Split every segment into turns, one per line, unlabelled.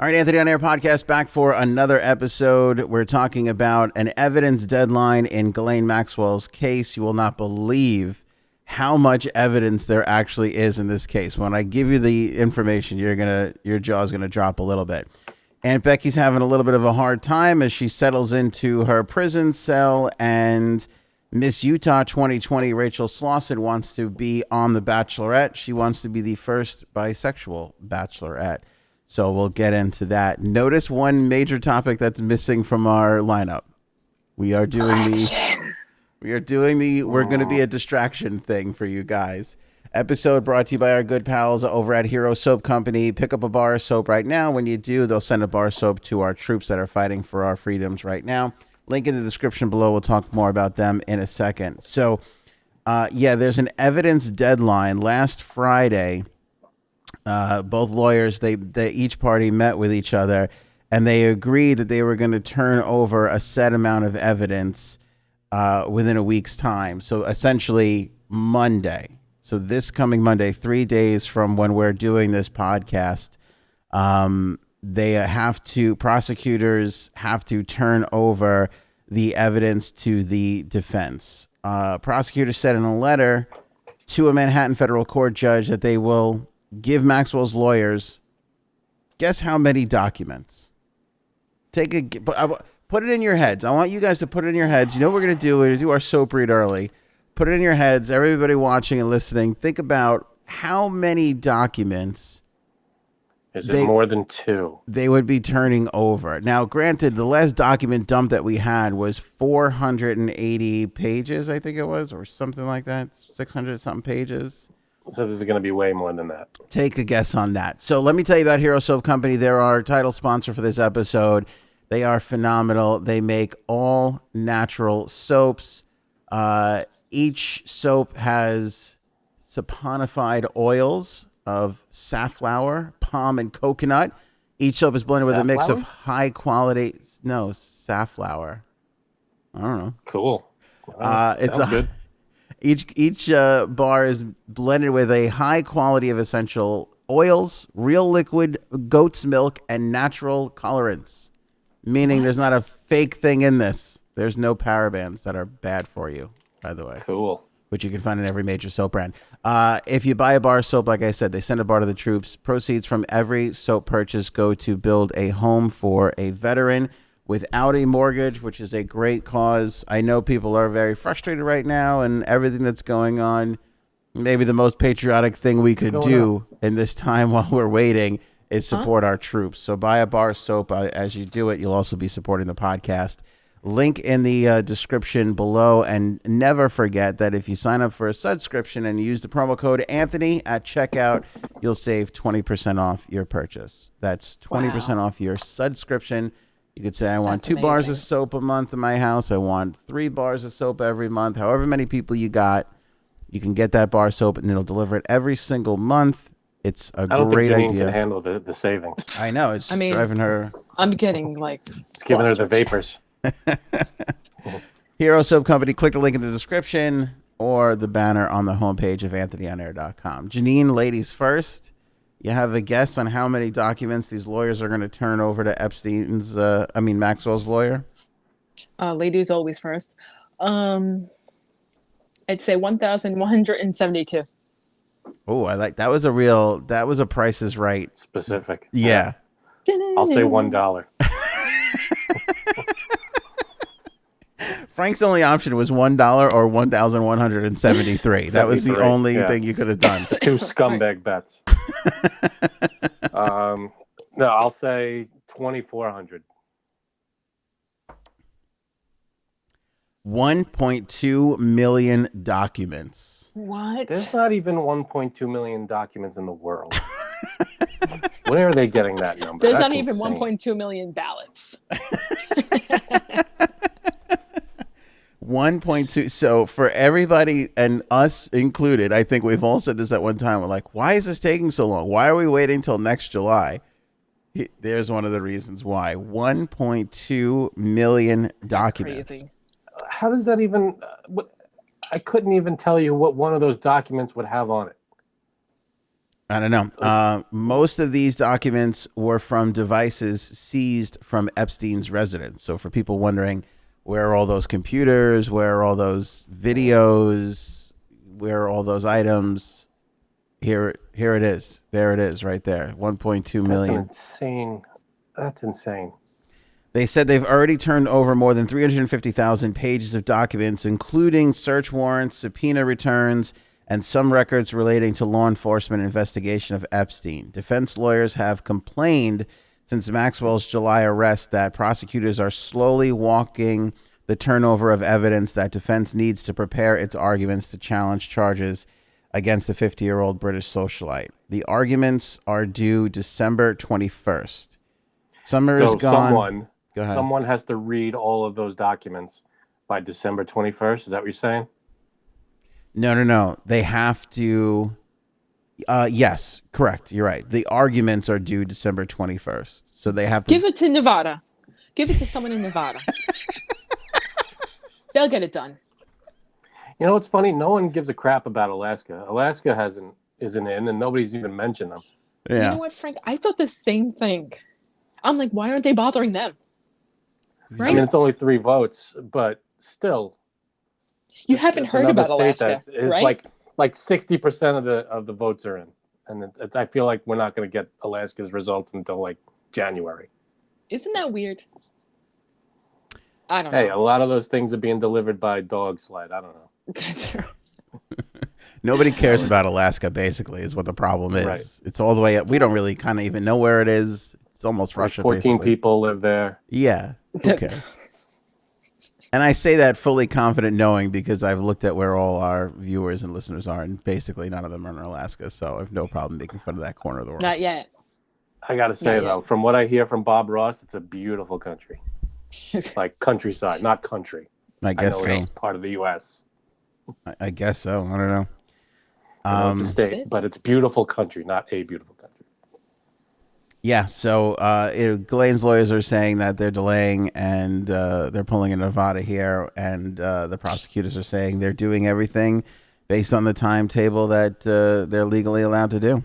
All right, Anthony on Air podcast back for another episode. We're talking about an evidence deadline in Ghislaine Maxwell's case. You will not believe how much evidence there actually is in this case. When I give you the information, your jaw's gonna drop a little bit. Aunt Becky's having a little bit of a hard time as she settles into her prison cell, and Miss Utah 2020 Rachel Slauson wants to be on The Bachelorette. She wants to be the first bisexual Bachelorette. So we'll get into that. Notice one major topic that's missing from our lineup. We're going to be a distraction thing for you guys. Episode brought to you by our good pals over at Hero Soap Company. Pick up a bar of soap right now. When you do, they'll send a bar of soap to our troops that are fighting for our freedoms right now. Link in the description below. We'll talk more about them in a second. So, there's an evidence deadline last Friday. Both lawyers, they each party met with each other, and they agreed that they were going to turn over a set amount of evidence within a week's time. So essentially Monday. So this coming Monday, 3 days from when we're doing this podcast, prosecutors have to turn over the evidence to the defense. Prosecutors said in a letter to a Manhattan federal court judge that they will give Maxwell's lawyers, guess how many documents? Put it in your heads. I want you guys to put it in your heads. You know what we're going to do? We're going to do our soap read early. Put it in your heads. Everybody watching and listening, think about how many documents
Is it more than two?
They would be turning over. Now, granted, the last document dump that we had was 480 pages, I think it was, or something like that, 600 something pages.
So this is going to be way more than that.
Take a guess on that. So let me tell you about Hero Soap Company. They're our title sponsor for this episode. They are phenomenal. They make all natural soaps. Each soap has saponified oils of safflower, palm, and coconut. Each soap is blended with a mix of high quality. No, safflower. I don't know.
Cool.
It's good. Each bar is blended with a high quality of essential oils, real liquid goat's milk, and natural colorants. Meaning there's not a fake thing in this. There's no parabens that are bad for you, by the way.
Cool.
Which you can find in every major soap brand. If you buy a bar of soap, like I said, they send a bar to the troops. Proceeds from every soap purchase go to build a home for a veteran without a mortgage, which is a great cause. I know people are very frustrated right now and everything that's going on. Maybe the most patriotic thing we could do in this time while we're waiting is support our troops. So buy a bar of soap. As you do it, you'll also be supporting the podcast. Link in the description below. And never forget that if you sign up for a subscription and use the promo code Anthony at checkout, you'll save 20% off your purchase. That's 20% off your subscription. You could say, I want 2 bars of soap a month in my house. I want 3 bars of soap every month. However many people you got, you can get that bar of soap, and it'll deliver it every single month. It's a great idea.
I don't think Janine can handle the savings.
I know. It's driving her.
I'm getting
It's giving her the vapors.
Hero Soap Company. Click the link in the description or the banner on the homepage of anthonyonair.com. Janine, ladies first. You have a guess on how many documents these lawyers are going to turn over to Maxwell's lawyer?
Ladies always first. I'd say 1,172.
Oh, I like that. Was a Price is Right.
Specific.
Yeah.
I'll say $1.
Frank's only option was $1 or 1,173. That was the only thing you could have done.
2 scumbag bets. No, I'll say 2,400.
1.2 million documents.
What?
There's not even 1.2 million documents in the world. Where are they getting that number?
There's not even 1.2 million ballots.
1.2. So for everybody and us included, I think we've all said this at one time. We're like, why is this taking so long? Why are we waiting till next July? There's one of the reasons why. 1.2 million documents.
That's crazy.
How does that even... I couldn't even tell you what one of those documents would have on it.
I don't know. Most of these documents were from devices seized from Epstein's residence. So for people wondering, where are all those computers? Where are all those videos? Where are all those items? Here it is. There it is right there. 1.2 million.
That's insane.
They said they've already turned over more than 350,000 pages of documents, including search warrants, subpoena returns, and some records relating to law enforcement investigation of Epstein. Defense lawyers have complained since Maxwell's July arrest that prosecutors are slowly walking the turnover of evidence that defense needs to prepare its arguments to challenge charges against the 50-year-old British socialite. The arguments are due December 21st. Summer is gone. Go ahead.
Someone has to read all of those documents by December 21st. Is that what you're saying?
No. They have to. Yes, correct. You're right. The arguments are due December 21st. So they have to.
Give it to Nevada. Give it to someone in Nevada. They'll get it done.
You know what's funny? No one gives a crap about Alaska. Alaska isn't in, and nobody's even mentioned them.
Yeah.
You know what, Frank? I thought the same thing. I'm like, why aren't they bothering them? Right?
I mean, it's only 3 votes, but still.
You haven't heard about Alaska,
that is
right?
Like 60% of the votes are in, and I feel like we're not going to get Alaska's results until like January.
Isn't that weird? I don't know.
Hey, a lot of those things are being delivered by dog sled. I don't know.
That's true.
Nobody cares about Alaska, basically, is what the problem is.
Right.
It's all the way up. We don't really kind of even know where it is. It's almost Russia,
14
basically.
people live there.
Yeah. Okay. And I say that fully confident knowing because I've looked at where all our viewers and listeners are, and basically none of them are in Alaska, so I have no problem making fun of that corner of the world.
Not yet.
I got to say, though, from what I hear from Bob Ross, it's a beautiful country. Like countryside, not country.
I guess
know
so.
it's part of the U.S.
I guess so. I don't know.
It's a state, but it's beautiful country, not a beautiful country.
Yeah, so Ghislaine's lawyers are saying that they're delaying and they're pulling in Nevada here, and the prosecutors are saying they're doing everything based on the timetable that they're legally allowed to do.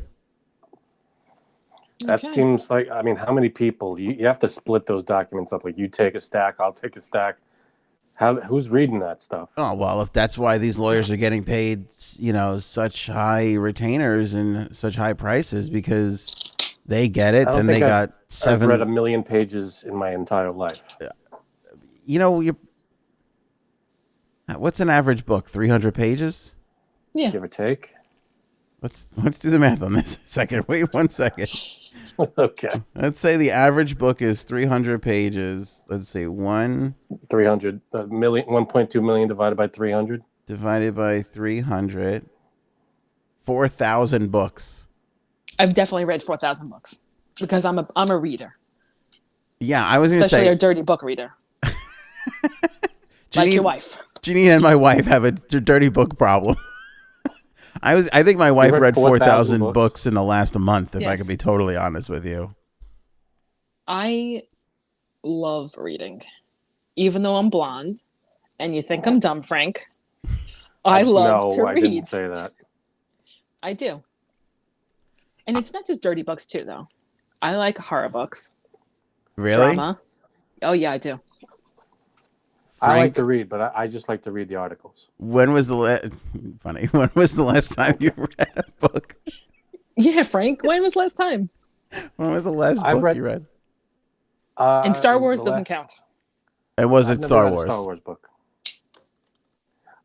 That seems like, I mean, how many people? You have to split those documents up. Like you take a stack, I'll take a stack. Who's reading that stuff?
Oh, well, if that's why these lawyers are getting paid, such high retainers and such high prices because they get it, then they got 7.
I've read 1 million pages in my entire life.
What's an average book? 300 pages?
Yeah.
Give or take.
Let's do the math on this a second. Wait 1 second.
Okay.
Let's say the average book is 300 pages. Let's say
300 million, 1.2 million divided by 300.
Divided by 300. 4,000 books.
I've definitely read 4,000 books because I'm a reader.
Yeah, I was going to say.
Especially a dirty book reader. Like your wife.
Jeannie and my wife have a dirty book problem. I think my wife read 4,000 books in the last month, if I could be totally honest with you.
I love reading. Even though I'm blonde, and you think I'm dumb, Frank, I love to read.
No, I didn't say that.
I do. And it's not just dirty books, too, though. I like horror books.
Really?
Drama. Oh, yeah, I do.
I like to read, but I just like to read the articles.
When was the When was the last time you read a book?
Yeah, Frank. When was the last time?
When was the last book you read?
And Star Wars doesn't count.
And was it Star Wars?
A Star Wars book.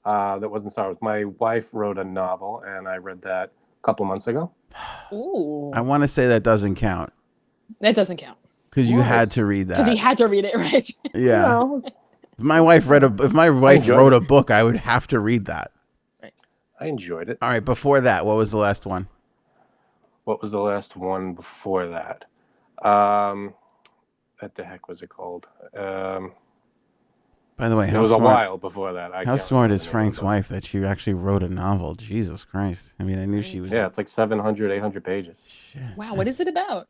That wasn't Star Wars. My wife wrote a novel, and I read that a couple months ago.
Ooh.
I want to say that doesn't count.
That doesn't count.
Because you had to read that.
Because he had to read it, right?
Yeah. No. If my wife wrote a book, I would have to read that.
Right.
I enjoyed it.
All right. Before that, what was the last one?
What was the last one before that? What the heck was it called?
By the way,
it was a while before that.
How smart is Frank's wife that she actually wrote a novel? Jesus Christ. I mean, I knew she was.
Yeah, it's like 700, 800 pages.
Shit.
Wow, what is it about?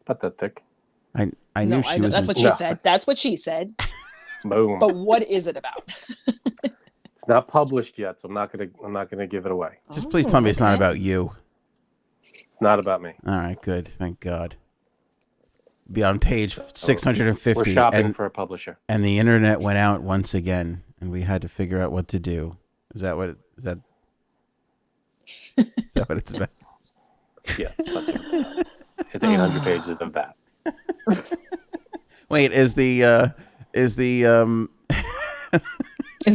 About that thick.
I knew she was.
That's what she said. That's what she said.
Boom.
But what is it about?
It's not published yet, so I'm not gonna give it away.
Just please tell me it's not about you.
It's not about me.
All right, good. Thank God. Be on page
We're
650,
shopping for a publisher.
and the internet went out once again, and we had to figure out what to do. Is that what it's about?
Yeah, it's 800 pages of that.
Wait, is the
Is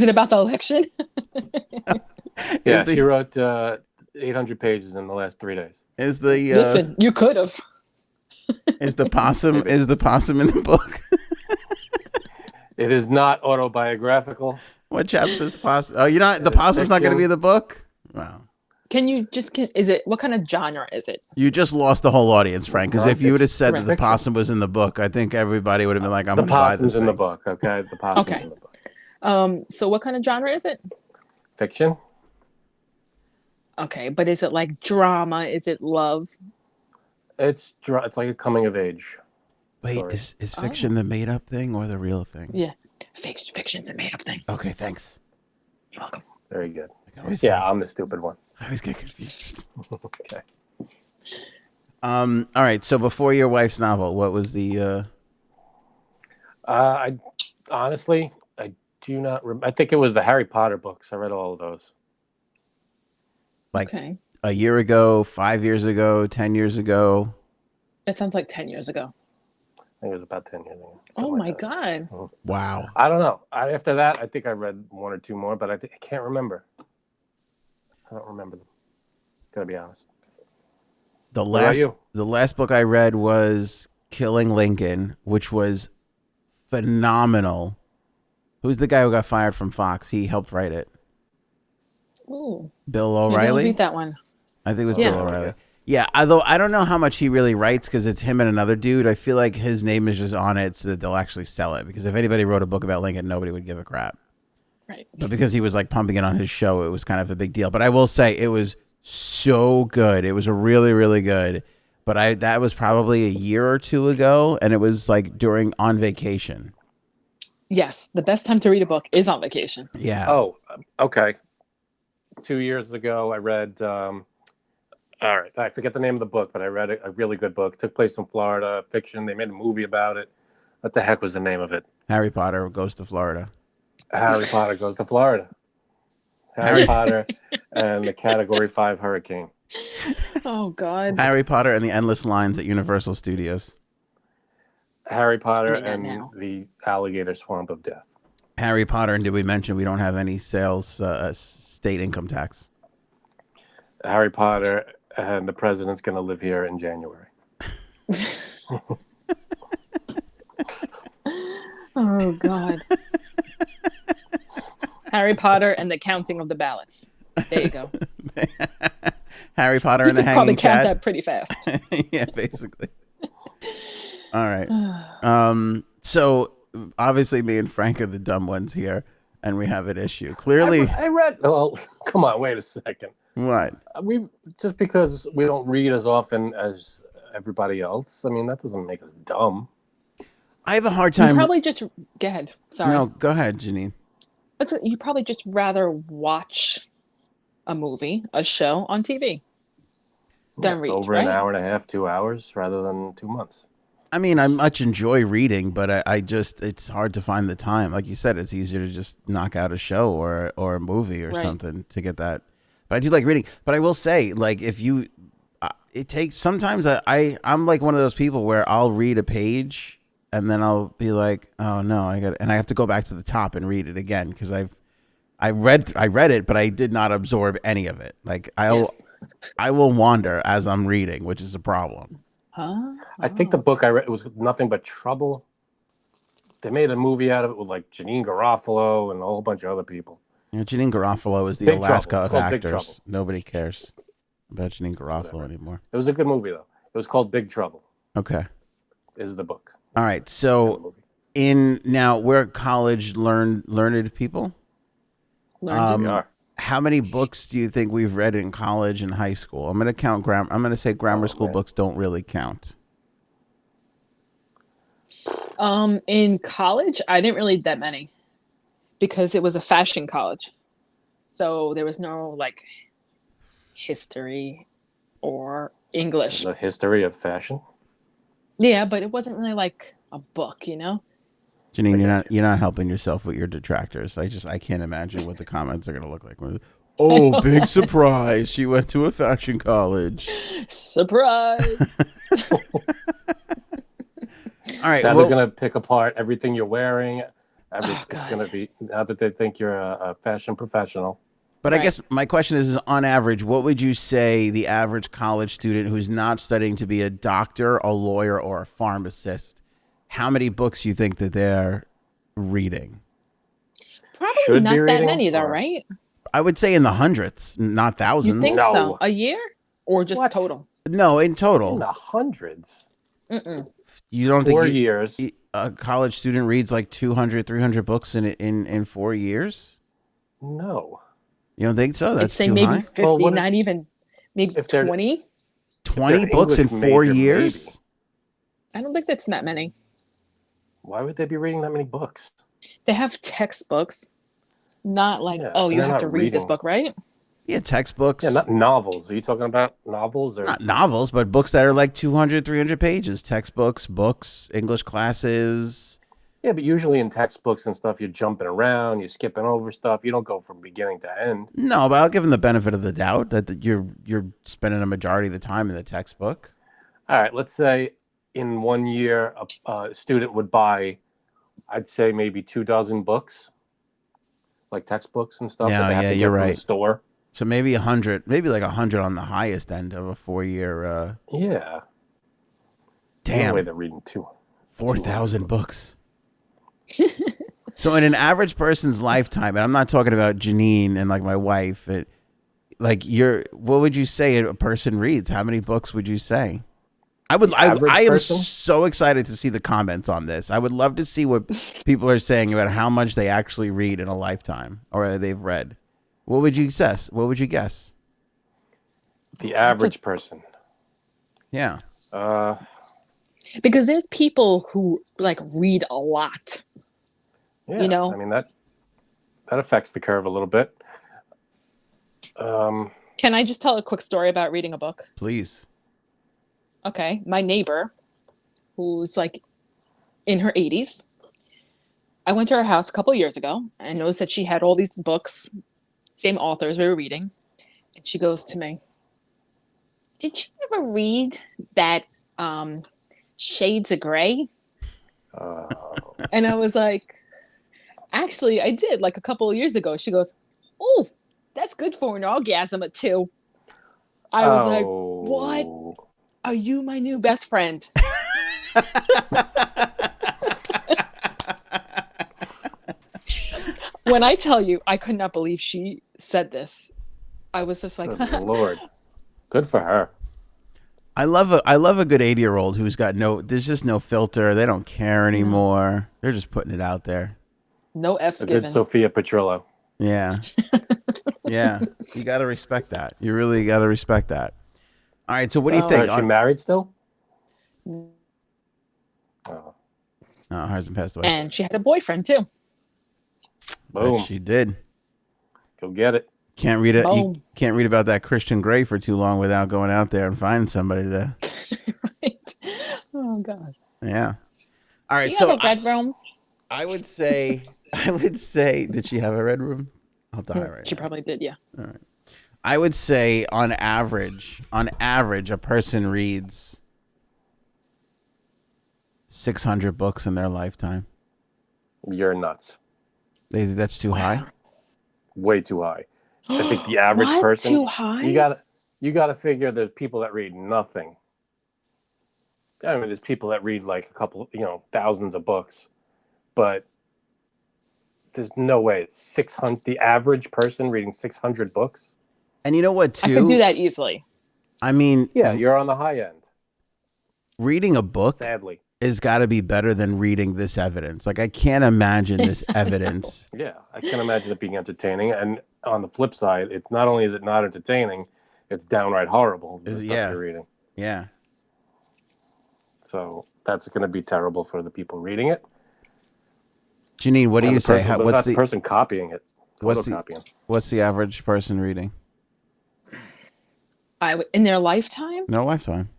it about the election?
Yeah, she wrote 800 pages in the last 3 days.
Is the
Listen, you could have.
is the possum in the book?
It is not autobiographical.
What chapter is the possum? Oh, the possum's not going to be in the book? Wow.
What kind of genre is it?
You just lost the whole audience, Frank, because if you would have said that the
Fiction.
possum was in the book, I think everybody would have been like, I'm
The
going to buy this
possum's in the
thing.
book, okay? The possum's
Okay.
in the book.
So what kind of genre is it?
Fiction?
Okay, but is it like drama? Is it love?
It's like a coming of age.
Wait,
Sorry.
is fiction the made up thing or the real thing?
Yeah. Fiction's a made up thing.
Okay, thanks.
You're welcome.
Very good.
I
Yeah, I'm the stupid one.
always get confused.
Okay.
All right, so before your wife's novel, what was the
I honestly, I do not remember. I think it was the Harry Potter books. I read all of those.
Okay.
a year ago, 5 years ago, 10 years ago?
That sounds like 10 years ago.
I think it was about 10 years ago.
Oh
something
my
like that.
God.
Wow.
I don't know. After that, I think I read one or two more, but I can't remember. I don't remember them. Gotta be honest.
The
What about you?
last book I read was Killing Lincoln, which was phenomenal. Who's the guy who got fired from Fox? He helped write it.
Ooh.
Bill
Maybe I'll
O'Reilly?
read that one.
I think it was
Yeah.
Bill O'Reilly. Yeah, although I don't know how much he really writes because it's him and another dude. I feel like his name is just on it so that they'll actually sell it. Because if anybody wrote a book about Lincoln, nobody would give a crap.
Right.
But because he was like pumping it on his show, it was kind of a big deal. But I will say it was so good. It was really, really good. But that was probably a year or two ago, and it was like on vacation.
Yes. The best time to read a book is on vacation.
Yeah.
Oh, okay. 2 years ago, I read. All right, I forget the name of the book, but I read a really good book. It took place in Florida, fiction. They made a movie about it. What the heck was the name of it?
Harry Potter goes to Florida.
Harry Potter goes to Florida. Harry Potter and the Category 5 hurricane.
Oh God.
Harry Potter and the Endless Lines at Universal Studios.
Harry Potter
Read that
and
now.
the Alligator Swamp of Death.
Harry Potter, and did we mention we don't have any state income tax?
Harry Potter and the president's going to live here in January.
Oh God. Harry Potter and the counting of the ballots. There you go.
Harry Potter
You
and the
could
Hanging
probably count
Cat.
that pretty fast.
Yeah, basically. All right. So obviously, me and Frank are the dumb ones here, and we have an issue. Clearly,
I read. Well, come on, wait a second.
what?
We just because we don't read as often as everybody else. I mean, that doesn't make us dumb.
I have a hard
You
time.
probably just go ahead. Sorry.
No, go ahead, Janine.
You probably just rather watch a movie, a show on TV than
It's
read,
over
right?
an hour and a half, 2 hours, rather than 2 months.
I mean, I much enjoy reading, but I just it's hard to find the time. Like you said, it's easier to just knock out a show or a movie or
Right.
something to get that. But I do like reading. But I will say, like, if you, it takes sometimes I'm like one of those people where I'll read a page and then I'll be like, oh no, I have to go back to the top and read it again because I read it, but I did not absorb any of it. Like
Yes.
I will wander as I'm reading, which is a problem.
Huh?
I think the book I read it was Nothing But Trouble. They made a movie out of it with like Janine Garofalo and a whole bunch of other people.
You know, Janine Garofalo is the
Big
Alaska
Trouble. It's
of
called Big
actors.
Trouble.
Nobody cares about Janine Garofalo
Whatever.
anymore.
It was a good movie though. It was called Big Trouble.
Okay.
Is the book.
All right.
And the
So
movie.
now we're college learned people.
Learn
We
to
are.
How many books do you think we've read in college and high school? I'm going to count I'm going to say grammar school
man.
books don't really count.
In college, I didn't read that many because it was a fashion college. So there was no like history or English.
The history of fashion.
Yeah, but it wasn't really like a book, you know?
Janine, you're not helping yourself with your detractors. I can't imagine what the comments are gonna look like. Oh, big surprise! She went to a fashion college.
Surprise!
All right,
Now
well,
they're gonna pick apart everything you're wearing. It's
God.
gonna be now that they think you're a fashion professional.
but I
Right.
guess my question is, on average, what would you say the average college student who's not studying to be a doctor, a lawyer, or a pharmacist, how many books you think that they're reading?
Probably
Should be
not that
reading,
many, though,
or-
right?
I would say in the hundreds, not
You
thousands.
think
No.
so? A year? Or just
What?
total?
No, in
In
total.
the hundreds.
Mm-mm.
You don't
4
think
years.
a college student reads like 200, 300 books in 4 years?
No.
You don't think so?
I'd
That's
say
too
maybe
high.
50,
Well, what if-
not even, maybe
if they're-
20.
20
an
books in
English
4
major,
years?
maybe.
I don't think that's that many.
Why would they be reading that many books?
They have textbooks, not like,
Yeah,
oh,
and
you
they're
have
not
to read this
reading.
book, right?
Yeah, textbooks.
Yeah, not novels. Are you talking about novels or?
Not novels, but books that are like 200, 300 pages. Textbooks, books, English classes.
Yeah, but usually in textbooks and stuff, you're jumping around, you're skipping over stuff. You don't go from beginning to end.
No, but I'll give them the benefit of the doubt that you're spending a majority of the time in the textbook.
All right, let's say in 1 year, a student would buy, I'd say maybe 24 books, like textbooks and stuff.
Yeah,
that they have
yeah,
to get
you're
from
right.
The store.
So maybe 100, maybe like 100 on the highest end of a 4-year.
Yeah.
Damn,
No way they're reading
4,000 books. So in an average person's lifetime, and I'm not talking about Janine and like my wife, what would you say a person reads? How many books would you say? I
average
am
person?
so excited to see the comments on this. I would love to see what people are saying about how much they actually read in a lifetime or they've read. What would you guess? What would you guess?
The average person.
Yeah.
Because there's people who like read a lot.
Yeah,
You know?
I mean that affects the curve a little bit.
Can I just tell a quick story about reading a book?
Please.
Okay. My neighbor, who's like in her 80s, I went to her house a couple years ago and noticed that she had all these books, same authors we were reading. And she goes to me, "Did you ever read that Shades of Grey?" And I was like, "Actually, I did like a couple of years ago." She goes, "Oh, that's good for an orgasm at 2." I was like, "What? Are you my new best friend?" When I tell you, I could not believe she said this. I was just like,
Good Lord, good for her.
I love a good 80-year-old who's got there's just no filter. They don't care anymore. They're just putting it out there.
no F's
A good
given.
Sophia Petrillo.
Yeah. Yeah. You got to respect that. You really got to respect that. All right. So what do you
So-
think?
Is she married still?
Mm.
Oh,
Oh, her husband passed away.
And she had a boyfriend too.
But
boom.
she did.
Go get it.
Can't read it. You
Boom.
can't read about that Christian Grey for too long without going out there and finding somebody to.
Right? Oh God.
Yeah. All right.
You
So
have a bedroom.
I would say, did she have a red room? I'll die right
She
now.
probably did, yeah.
I would say on average, a person reads 600 books in their lifetime.
You're nuts.
That's too high.
Way too high. I think the average
What?
person.
Too high?
You gotta figure there's people that read nothing. I mean, there's people that read like a couple, thousands of books, but there's no way it's 600. The average person reading 600 books.
And you know what, too?
I could do that easily.
I mean,
Yeah, you're on the high end.
reading a book
Sadly.
has got to be better than reading this evidence. Like, I can't imagine this evidence.
Yeah, I can imagine it being entertaining. And on the flip side, it's not only is it not entertaining, it's downright horrible. The stuff
Yeah.
you're reading.
Yeah.
So that's going to be terrible for the people reading it.
Janine, what do
And
you
the
say?
person, but not the person copying it?
what's the-
Photocopying.
what's the average person reading?
In their lifetime,
No lifetime.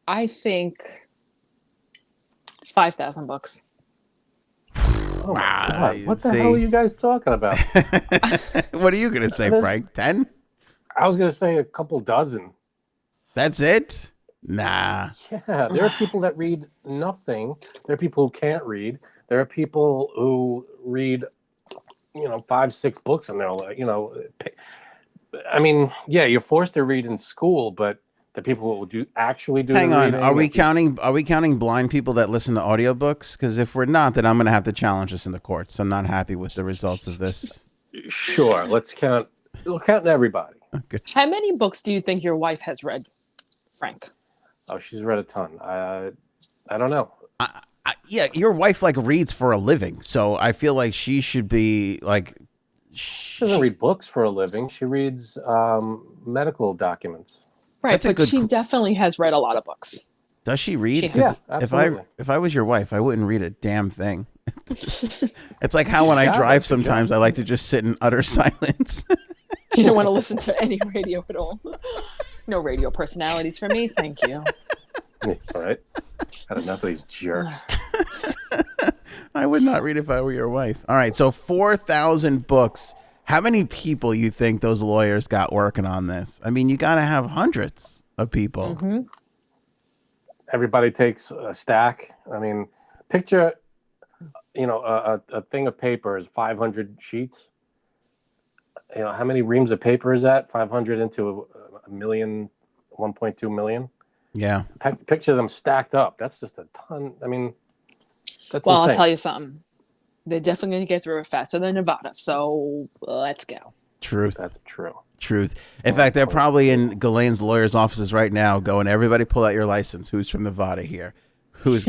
I think 5,000 books.
Oh my God. What the
see.
hell are you guys talking about?
What are you going to say, Frank? 10?
I was going to say a couple dozen.
That's it? Nah.
Yeah, there are people that read nothing. There are people who can't read. There are people who read, 5, 6 books in their life. I mean, yeah, you're forced to read in school, but the people who actually do.
Hang
the
on.
reading,
Are we counting blind people that listen to audiobooks? Because if we're not, then I'm going to have to challenge this in the courts. I'm not happy with the results of this.
Sure, let's count. We'll count everybody.
Okay.
How many books do you think your wife has read, Frank?
Oh, she's read a ton. I don't know.
Yeah, your wife reads for a living, so I feel like she should be like.
She doesn't read books for a living. She reads medical documents.
Right, but she definitely has read a lot of books.
Does she read?
Yeah, absolutely.
If I was your wife, I wouldn't read a damn thing. It's like how when I drive sometimes I like to just sit in utter silence.
You don't want to listen to any radio at all. No radio personalities for me, thank you.
All right. Had enough of these jerks.
I would not read if I were your wife. All right, so 4,000 books. How many people you think those lawyers got working on this? I mean, you got to have hundreds of people.
Mm-hmm.
Everybody takes a stack. I mean, picture, a thing of paper is 500 sheets. How many reams of paper is that? 500 into a million, 1.2 million.
Yeah.
Picture them stacked up. That's just a ton. I mean, that's
well,
insane.
I'll tell you something. They're definitely going to get through it faster than Nevada. So let's go.
Truth.
That's true.
Truth. In fact, they're probably in Ghislaine's lawyer's offices right now going, everybody pull out your license. Who's from Nevada here? Who's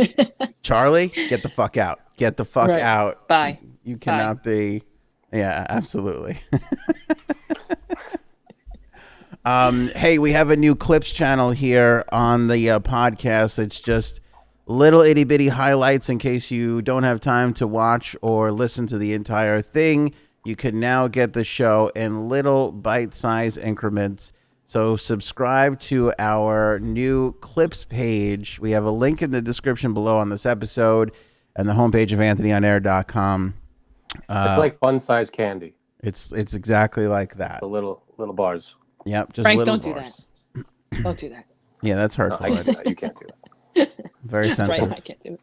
Charlie? Get the fuck out. Get the fuck out.
Bye.
You cannot be. Yeah, absolutely. Hey, we have a new clips channel here on the podcast. It's just little itty bitty highlights in case you don't have time to watch or listen to the entire thing. You can now get the show in little bite-sized increments. So subscribe to our new clips page. We have a link in the description below on this episode and the homepage of anthonyonair.com.
It's like fun-sized candy.
It's exactly like that.
The little bars.
Yep, just
Frank,
little
don't
bars.
do that. Don't do that.
Yeah, that's hurtful.
You can't do that.
Very sensitive.
Right, I can't do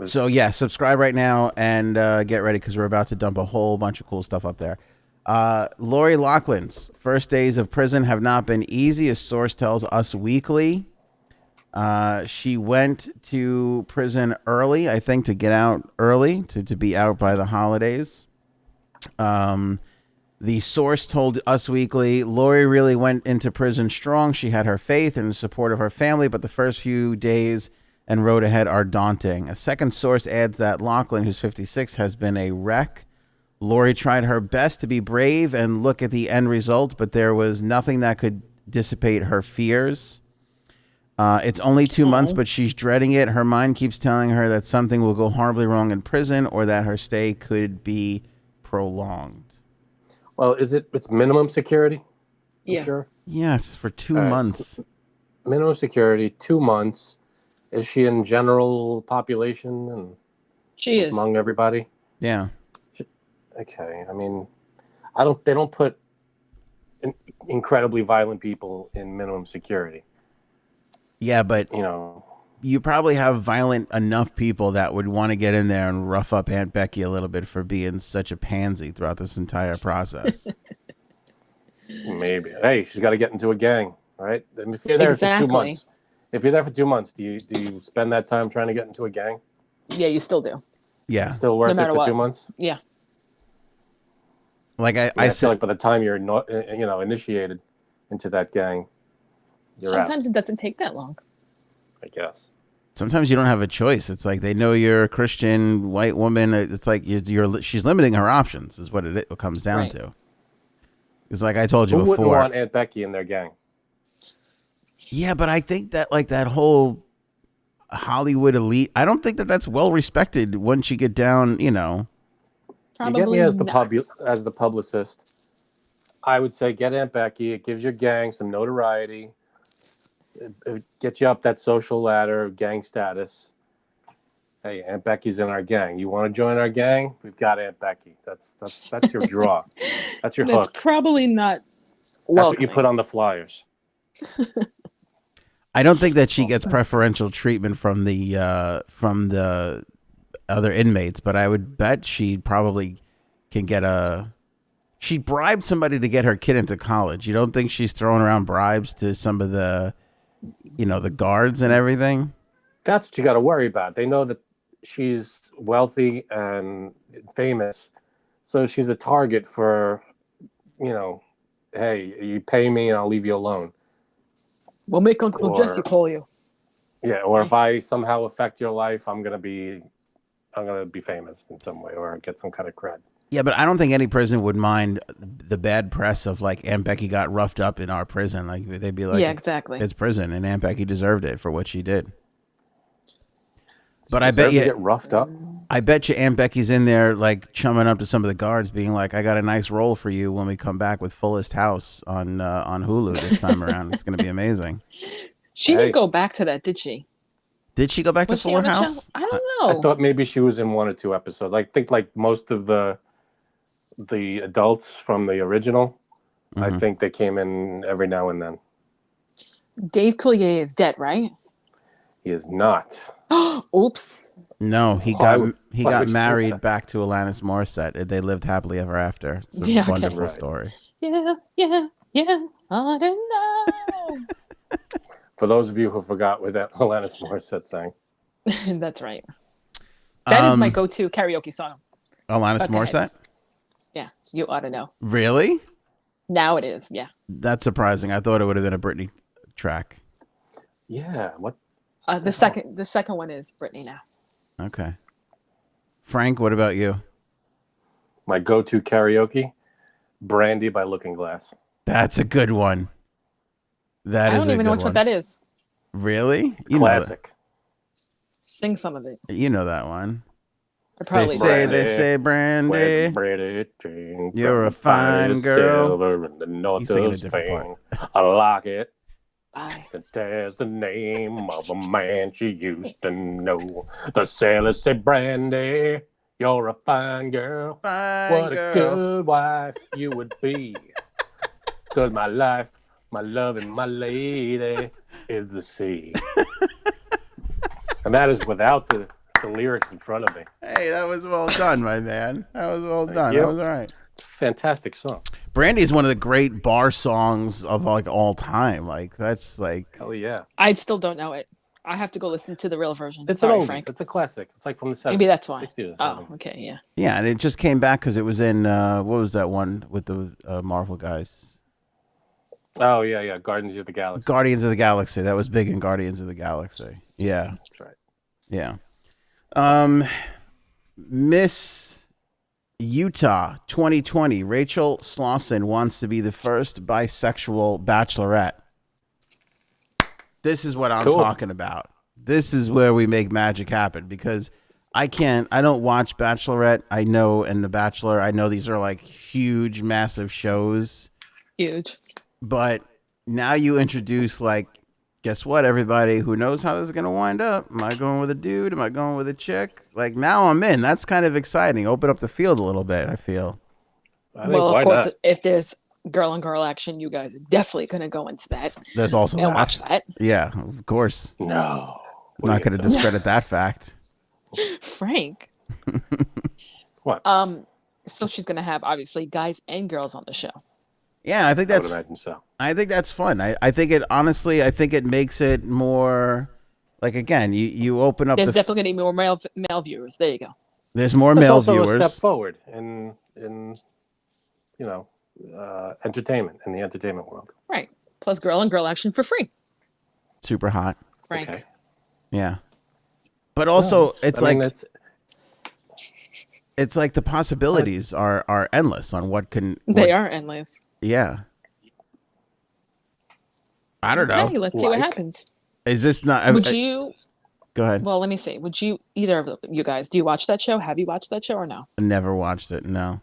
it.
So yeah, subscribe right now and get ready because we're about to dump a whole bunch of cool stuff up there. Lori Loughlin's first days of prison have not been easy, a source tells Us Weekly. She went to prison early, I think, to get out early, to be out by the holidays. The source told Us Weekly, Lori really went into prison strong. She had her faith and the support of her family, but the first few days and road ahead are daunting. A second source adds that Loughlin, who's 56, has been a wreck. Lori tried her best to be brave and look at the end result, but there was nothing that could dissipate her fears. It's only 2 months, but she's dreading it. Her mind keeps telling her that something will go horribly wrong in prison or that her stay could be prolonged.
Well, it's minimum security?
Yeah.
Sure.
Yes, for 2 months.
Minimum security, 2 months. Is she in general population and
she is
among everybody?
Yeah.
Okay. I mean, they don't put incredibly violent people in minimum security.
Yeah, but you probably have violent enough people that would want to get in there and rough up Aunt Becky a little bit for being such a pansy throughout this entire process.
Maybe. Hey, she's got to get into a gang, right? I mean, if you're there for 2 months, do you spend that time trying to get into a gang?
Yeah, you still do.
Yeah.
It's still worth it for 2 months?
Yeah.
Like
I feel like by the time you're not, initiated into that gang, you're
Sometimes
out.
it doesn't take that long.
I guess.
Sometimes you don't have a choice. It's like they know you're a Christian white woman. It's like she's limiting her options is what it comes down to. It's like I told you
Who
before.
wouldn't want Aunt Becky in their gang?
Yeah, but I think that that whole Hollywood elite, I don't think that that's well respected once you get down,
You get me
Probably
as
not.
as the publicist. I would say get Aunt Becky. It gives your gang some notoriety. It gets you up that social ladder of gang status. Hey, Aunt Becky's in our gang. You want to join our gang? We've got Aunt Becky. That's your draw. That's your
That's
hook.
probably not
That's what you
welcoming.
put on the flyers.
I don't think that she gets preferential treatment from the other inmates, but I would bet she probably can get a. She bribed somebody to get her kid into college. You don't think she's throwing around bribes to some of the guards and everything?
That's what you got to worry about. They know that she's wealthy and famous, so she's a target for, hey, you pay me and I'll leave you alone.
We'll make Uncle
Or-
Jesse call you.
Yeah, or if I somehow affect your life, I'm gonna be famous in some way or get some kind of cred.
Yeah, but I don't think any prison would mind the bad press of like Aunt Becky got roughed up in our prison. Like they'd be like,
Yeah, exactly.
it's prison, and Aunt Becky deserved it for what she did. But
Deserve to get roughed up.
I bet you Aunt Becky's in there like chumming up to some of the guards, being like, "I got a nice role for you when we come back with Fullest House on Hulu this time around. It's going to be amazing."
She
Hey.
didn't go back to that, did she?
Did she go back
Was
to
she
Fuller
on the show?
House?
I don't
I
know.
thought maybe she was in one or two episodes. I think like most of the adults from the original, I
Mhm.
think they came in every now and then.
Dave Coulier is dead, right?
He is not.
Oops.
No, he
Why
got
would-
he
why
got
would you do
married
that?
back to Alanis Morissette. They lived happily ever after. It's a
Yeah, okay.
wonderful
Right.
story.
Yeah. I don't know.
For those of you who forgot what that Alanis Morissette sang.
That's right. That is my
Um,
go-to karaoke song.
Alanis
Okay.
Morissette.
Yeah, you ought to know.
Really?
Now it is. Yeah.
That's surprising. I thought it would have been a Britney track.
Yeah, what?
The second one is Britney now.
Okay. Frank, what about you?
My go-to karaoke, Brandy by Looking Glass.
That's a good one. That
I
is
don't
a
even know
good
what
one.
that is.
Really? You
Classic.
Sing some of it.
You know that one.
I probably
They
do.
say,
Where's
Brandy,
Brandy Jean
you're a
from
fine
finest
girl.
silver in the north
He's singing
of
a different
Spain.
part.
I like it.
Bye.
There's the name of a man she used to know. The sailors say, Brandy, you're a fine girl.
Fine
What
girl.
a good wife you would be. 'Cause my life, my love, and my lady is the sea. And that is without the lyrics in front of me.
Hey, that was well done, my man. That was well
Thank
done.
you.
That was all right.
It's a fantastic song.
Brandy is one of the great bar songs of like all time. Like that's like
Hell yeah.
I still don't know it. I have to go listen to the real version.
It's
Sorry,
an oldie.
Frank.
It's a classic. It's like from the 70s.
Maybe that's why.
60s.
Oh, okay, yeah.
yeah, and it just came back because it was in what was that one with the Marvel guys?
Oh, yeah. Guardians of the Galaxy.
Guardians of the Galaxy. That was big in Guardians of the Galaxy. Yeah,
That's right.
yeah. Miss Utah 2020, Rachel Slauson wants to be the first bisexual bachelorette. This is what I'm
Cool.
talking about. This is where we make magic happen because I don't watch Bachelorette. I know, and The Bachelor, I know these are like huge, massive shows,
Huge.
but now you introduce like, guess what, everybody, who knows how this is going to wind up? Am I going with a dude? Am I going with a chick? Like now I'm in. That's kind of exciting. Open up the field a little bit, I feel.
I think,
Well,
why
of course,
not?
if there's girl on girl action, you guys are definitely going to go into that
There's also
and
that.
watch that.
Yeah, of course.
No.
I'm not going to discredit that fact.
Frank.
What?
So she's going to have obviously guys and girls on the show.
Yeah, I think
I would
that's
imagine so.
I think that's fun. I think it honestly. I think it makes it more like again. You open up.
There's definitely going to be more male viewers. There you go.
There's more
It's
male
also a
viewers.
step forward in entertainment, in the entertainment world.
Right. Plus girl on girl action for free.
Super hot.
Frank.
Okay.
Yeah. But also, it's
I mean,
like
that's
it's like the possibilities are endless on what can.
They
what-
are endless.
Yeah. I don't
Okay,
know.
let's see what
Like-
happens.
Is this not?
Would you
Go ahead.
Well, let me see. Would you, either of you guys, do you watch that show? Have you watched that show or no?
Never watched it. No.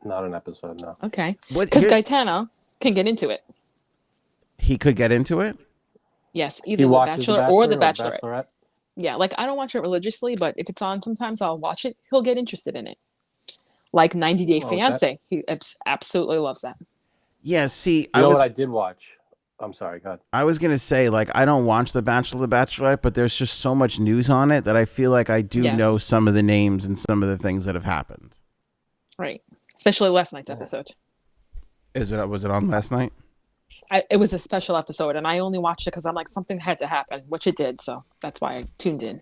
Not an episode, no.
Okay.
What?
Because
Here,
Gaetano can get into it.
he could get into it.
Yes,
He
either The
watches
Bachelor
The
or The
Bachelor
Bachelorette.
Bachelorette.
Yeah, like I don't watch it religiously, but if it's on, sometimes I'll watch it. He'll get interested in it. Like 90 Day
Well,
Fiance. He absolutely loves that.
Yeah. See,
You know what I did watch? I'm sorry, God.
I was gonna say, like, I don't watch The Bachelor, The Bachelorette, but there's just so much news on it that I feel like I do
Yes.
know some of the names and some of the things that have happened.
Right. Especially last night's episode.
Was it on last night?
It was a special episode, and I only watched it because I'm like, something had to happen, which it did. So that's why I tuned in.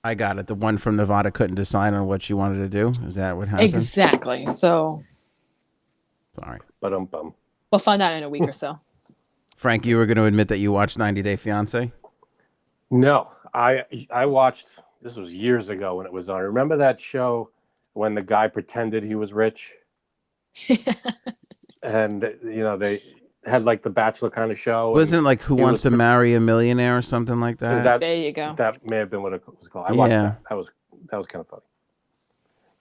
I got it. The one from Nevada couldn't decide on what she wanted to do. Is that what happened?
Exactly. So
Sorry,
Bum.
we'll find out in a week or so.
Frank. You were going to admit that you watched 90 Day Fiance.
No, I watched. This was years ago when it was on. Remember that show when the guy pretended he was rich, and they had like the Bachelor kind of show.
Wasn't it like Who Wants to Marry a Millionaire or something like that?
Is that
There you go.
That may have been what it was called. I watched
Yeah.
that. That was kind of funny.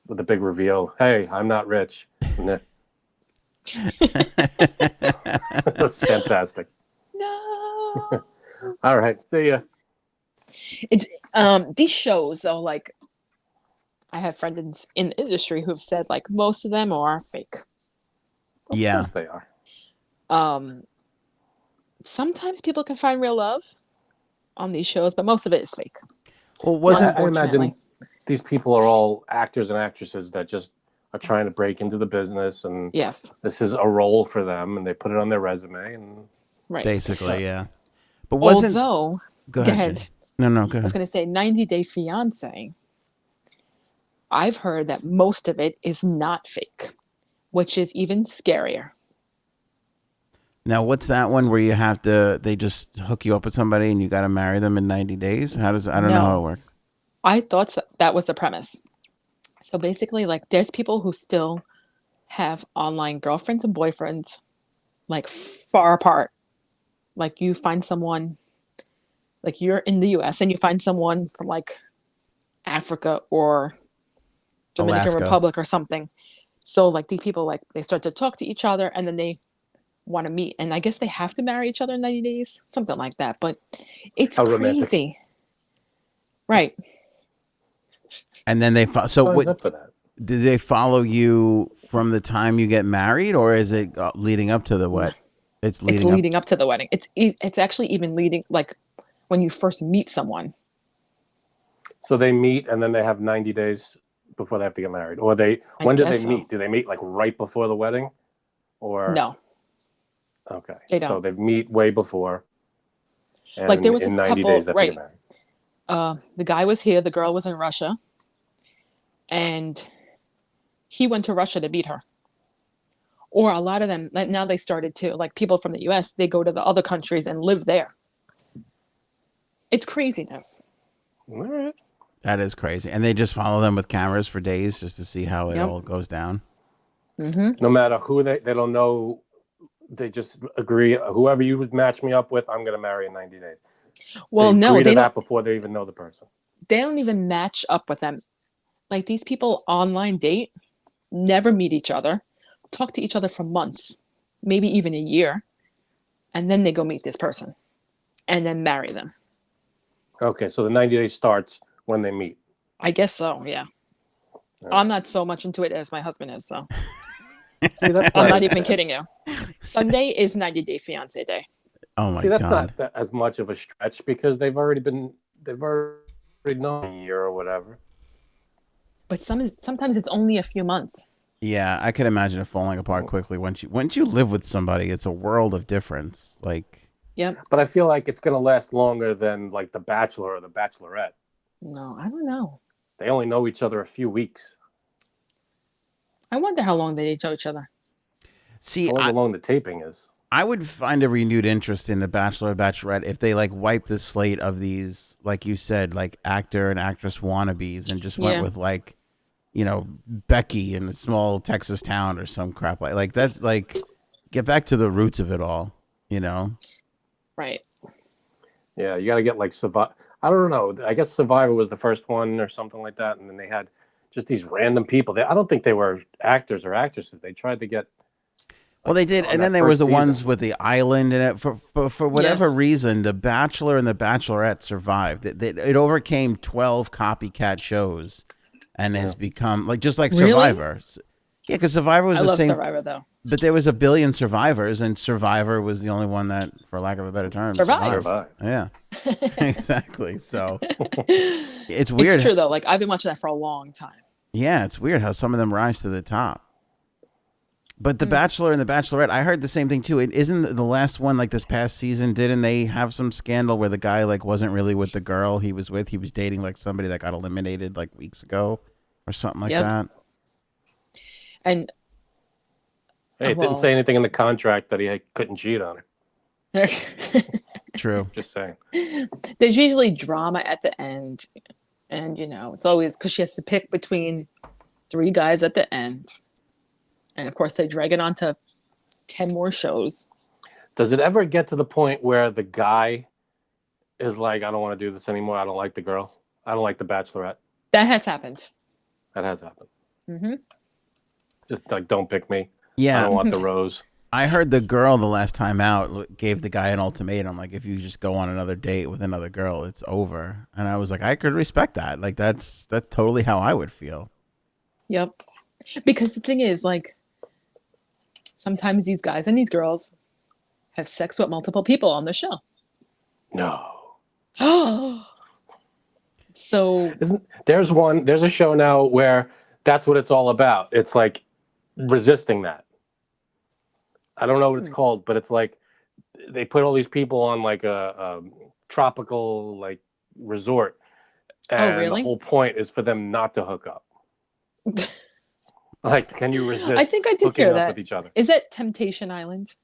With the big reveal. Hey, I'm not rich. Nah. That's fantastic.
No.
All right. See ya.
It's these shows though, like I have friends in the industry who've said like most of them are fake.
Of
Yeah.
course they are.
Sometimes people can find real love on these shows, but most of it is fake.
Well, wasn't
I
Unfortunately.
imagine these people are all actors and actresses that just are trying to break into the business, and
Yes.
this is a role for them, and they put it on their resume. And
Right.
basically, yeah. But wasn't
Although,
go
go
ahead.
ahead.
Jen. No, go
I was
ahead.
going to say 90 Day Fiance. I've heard that most of it is not fake, which is even scarier.
Now, what's that one where they just hook you up with somebody and you got to marry them in 90 days? I don't know how it works.
I thought that was the premise. So basically, like, there's people who still have online girlfriends and boyfriends, like, far apart. Like, you find someone, like, you're in the US and you find someone from, like, Africa or Dominican
Alaska.
Republic or something. So, like, these people, like, they start to talk to each other and then they want to meet. And I guess they have to marry each other in 90 days, something like that. But it's
How romantic.
crazy. Right.
And then
Signs up for that.
did they follow you from the time you get married, or is it leading up to the what? It's
It's
leading up.
leading up to the wedding. It's actually even leading, like, when you first meet someone.
So they meet, and then they have 90 days before they have to get married. Or when do they
guess so.
meet? Do they meet like right before the wedding? Or
No.
Okay.
They
So
don't.
they meet way before. And
Like, there was
in
this
90
couple-
days they have to
right.
get married.
The guy was here, the girl was in Russia, and he went to Russia to meet her. Or a lot of them, like, now they started to, like, people from the US, they go to the other countries and live there. It's craziness.
All right.
That is crazy. And they just follow them with cameras for days just to see how it
Yep.
all goes down.
Mm-hmm.
No matter who they don't know, they just agree. Whoever you would match me up with, I'm going to marry in 90 days.
Well,
they
no,
agree to
they
that
don't.
before they even know the person.
They don't even match up with them. Like, these people online date, never meet each other, talk to each other for months, maybe even a year, and then they go meet this person and then marry them.
Okay, so the 90 days starts when they meet.
I guess so, yeah. I'm not so much into it as my husband is, so
See, that's
I'm
not,
not even kidding you. Sunday is 90 Day Fiance Day.
Oh my
see, that's
God.
not that, as much of a stretch because they've already known a year or whatever.
But sometimes it's only a few months.
Yeah, I could imagine it falling apart quickly. Once you live with somebody, it's a world of difference. Like,
Yep.
But I feel like it's going to last longer than like The Bachelor or The Bachelorette.
No, I don't know.
They only know each other a few weeks.
I wonder how long they know each other.
see,
However long the taping is.
I would find a renewed interest in The Bachelor or Bachelorette if they like wipe the slate of these, like you said, like actor and actress wannabes and just went
Yeah.
with like, Becky in a small Texas town or some crap like that's like get back to the roots of it all,
Right.
Yeah, you got to get like I don't know. I guess Survivor was the first one or something like that, and then they had just these random people. I don't think they were actors or actresses. They tried to get.
Well, they did,
on
and
that
then there was
first
the ones
season.
with the island, and for whatever
Yes.
reason, The Bachelor and The Bachelorette survived. It overcame 12 copycat shows, and has become just like
Really?
Survivor. Yeah, because Survivor was
I
the
love
same,
Survivor though.
but there was a billion survivors, and Survivor was the only one that, for lack of a better term,
Survived.
Survived.
Yeah, exactly. So it's
It's
weird.
true though. Like I've been watching that for a long time.
Yeah, it's weird how some of them rise to the top. But The Bachelor and The Bachelorette, I heard the same thing too. It isn't the last one like this past season. Didn't they have some scandal where the guy like wasn't really with the girl he was with? He was dating like somebody that got eliminated like weeks ago or something like
Yep.
that.
And
Hey, it
Well-
didn't say anything in the contract that he couldn't cheat on her.
True.
Just saying.
there's usually drama at the end, and it's always because she has to pick between 3 guys at the end, and of course they drag it on to 10 more shows.
Does it ever get to the point where the guy is like, I don't want to do this anymore. I don't like the girl. I don't like the Bachelorette.
That has happened.
That has happened.
Hmm.
Just like, don't pick me. I
Yeah,
don't want the rose.
I heard the girl the last time out gave the guy an ultimatum, like if you just go on another date with another girl, it's over. And I was like, I could respect that. Like that's totally how I would feel.
Yep. Because the thing is, like, sometimes these guys and these girls have sex with multiple people on the show.
No.
So
There's a show now where that's what it's all about. It's like resisting that. I don't know what it's called, but it's like they put all these people on like a tropical like resort, and
really?
the whole point is for them not to hook up. Like, can you resist?
I think I did
hooking
hear
up
that.
with each other?
Is that Temptation Island?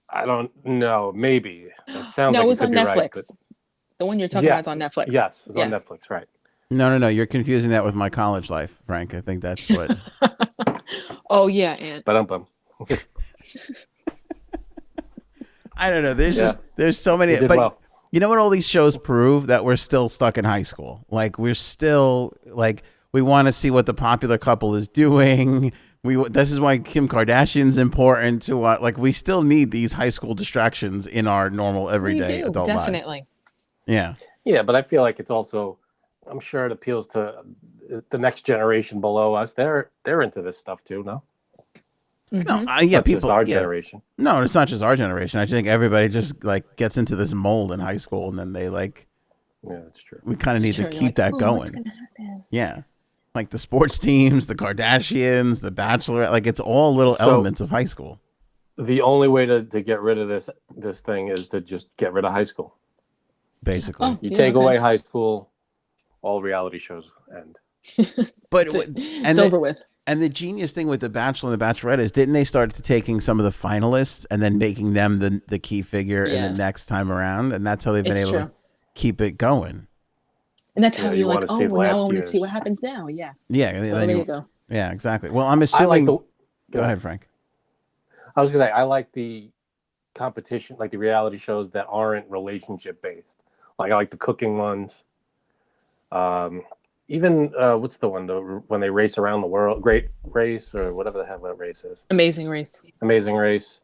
I don't know. Maybe it sounds
No,
like
it was
could
on
be
Netflix.
right, but-
The one you're talking about is on Netflix.
Yes, it's on
Yes.
Netflix, right?
No, you're confusing that with My College Life, Frank. I think that's what.
Oh yeah, and
But
I don't know. There's so many.
You did
But
well.
you know what all these shows prove? That we're still stuck in high school. Like we're still like we want to see what the popular couple is doing. This is why Kim Kardashian's important to like we still need these high school distractions in our normal everyday
we do
adult lives.
definitely.
Yeah.
Yeah, but I feel like it's also, I'm sure it appeals to the next generation below us. They're into this stuff too, no?
No,
Mhm.
yeah,
Not just
people.
our
Yeah.
generation.
No, it's not just our generation. I think everybody just like gets into this mold in high school, and then they like
Yeah, that's true.
we kind of
It's
need
true.
to
You're
keep
like,
that
"Oh,
going.
what's gonna happen?"
Yeah. Like the sports teams, the Kardashians, the Bachelorette, like it's all little
So-
elements of high school.
The only way to get rid of this thing is to just get rid of high school.
Basically.
Oh.
You
Yeah,
take
okay.
away high school, all reality shows end.
But
It's
and
over with.
and the genius thing with the Bachelor and the Bachelorette is didn't they start to taking some of the finalists and then making them the key figure in
Yes.
the next time around, and that's how they've been
It's
able
true.
to keep it going.
And that's
Yeah,
how
you
you're like,
wanna
oh,
see
well, now I
last
want to see
year's.
what happens now. Yeah.
Yeah, and
So
then
there you go.
yeah, exactly. Well, I'm
I
assuming.
like the.
Go ahead, Frank.
I was gonna say I like the competition, like the reality shows that aren't relationship based. Like I like the cooking ones. Even what's the one when they race around the world, Great Race or whatever the hell that race is,
Amazing Race.
Amazing Race,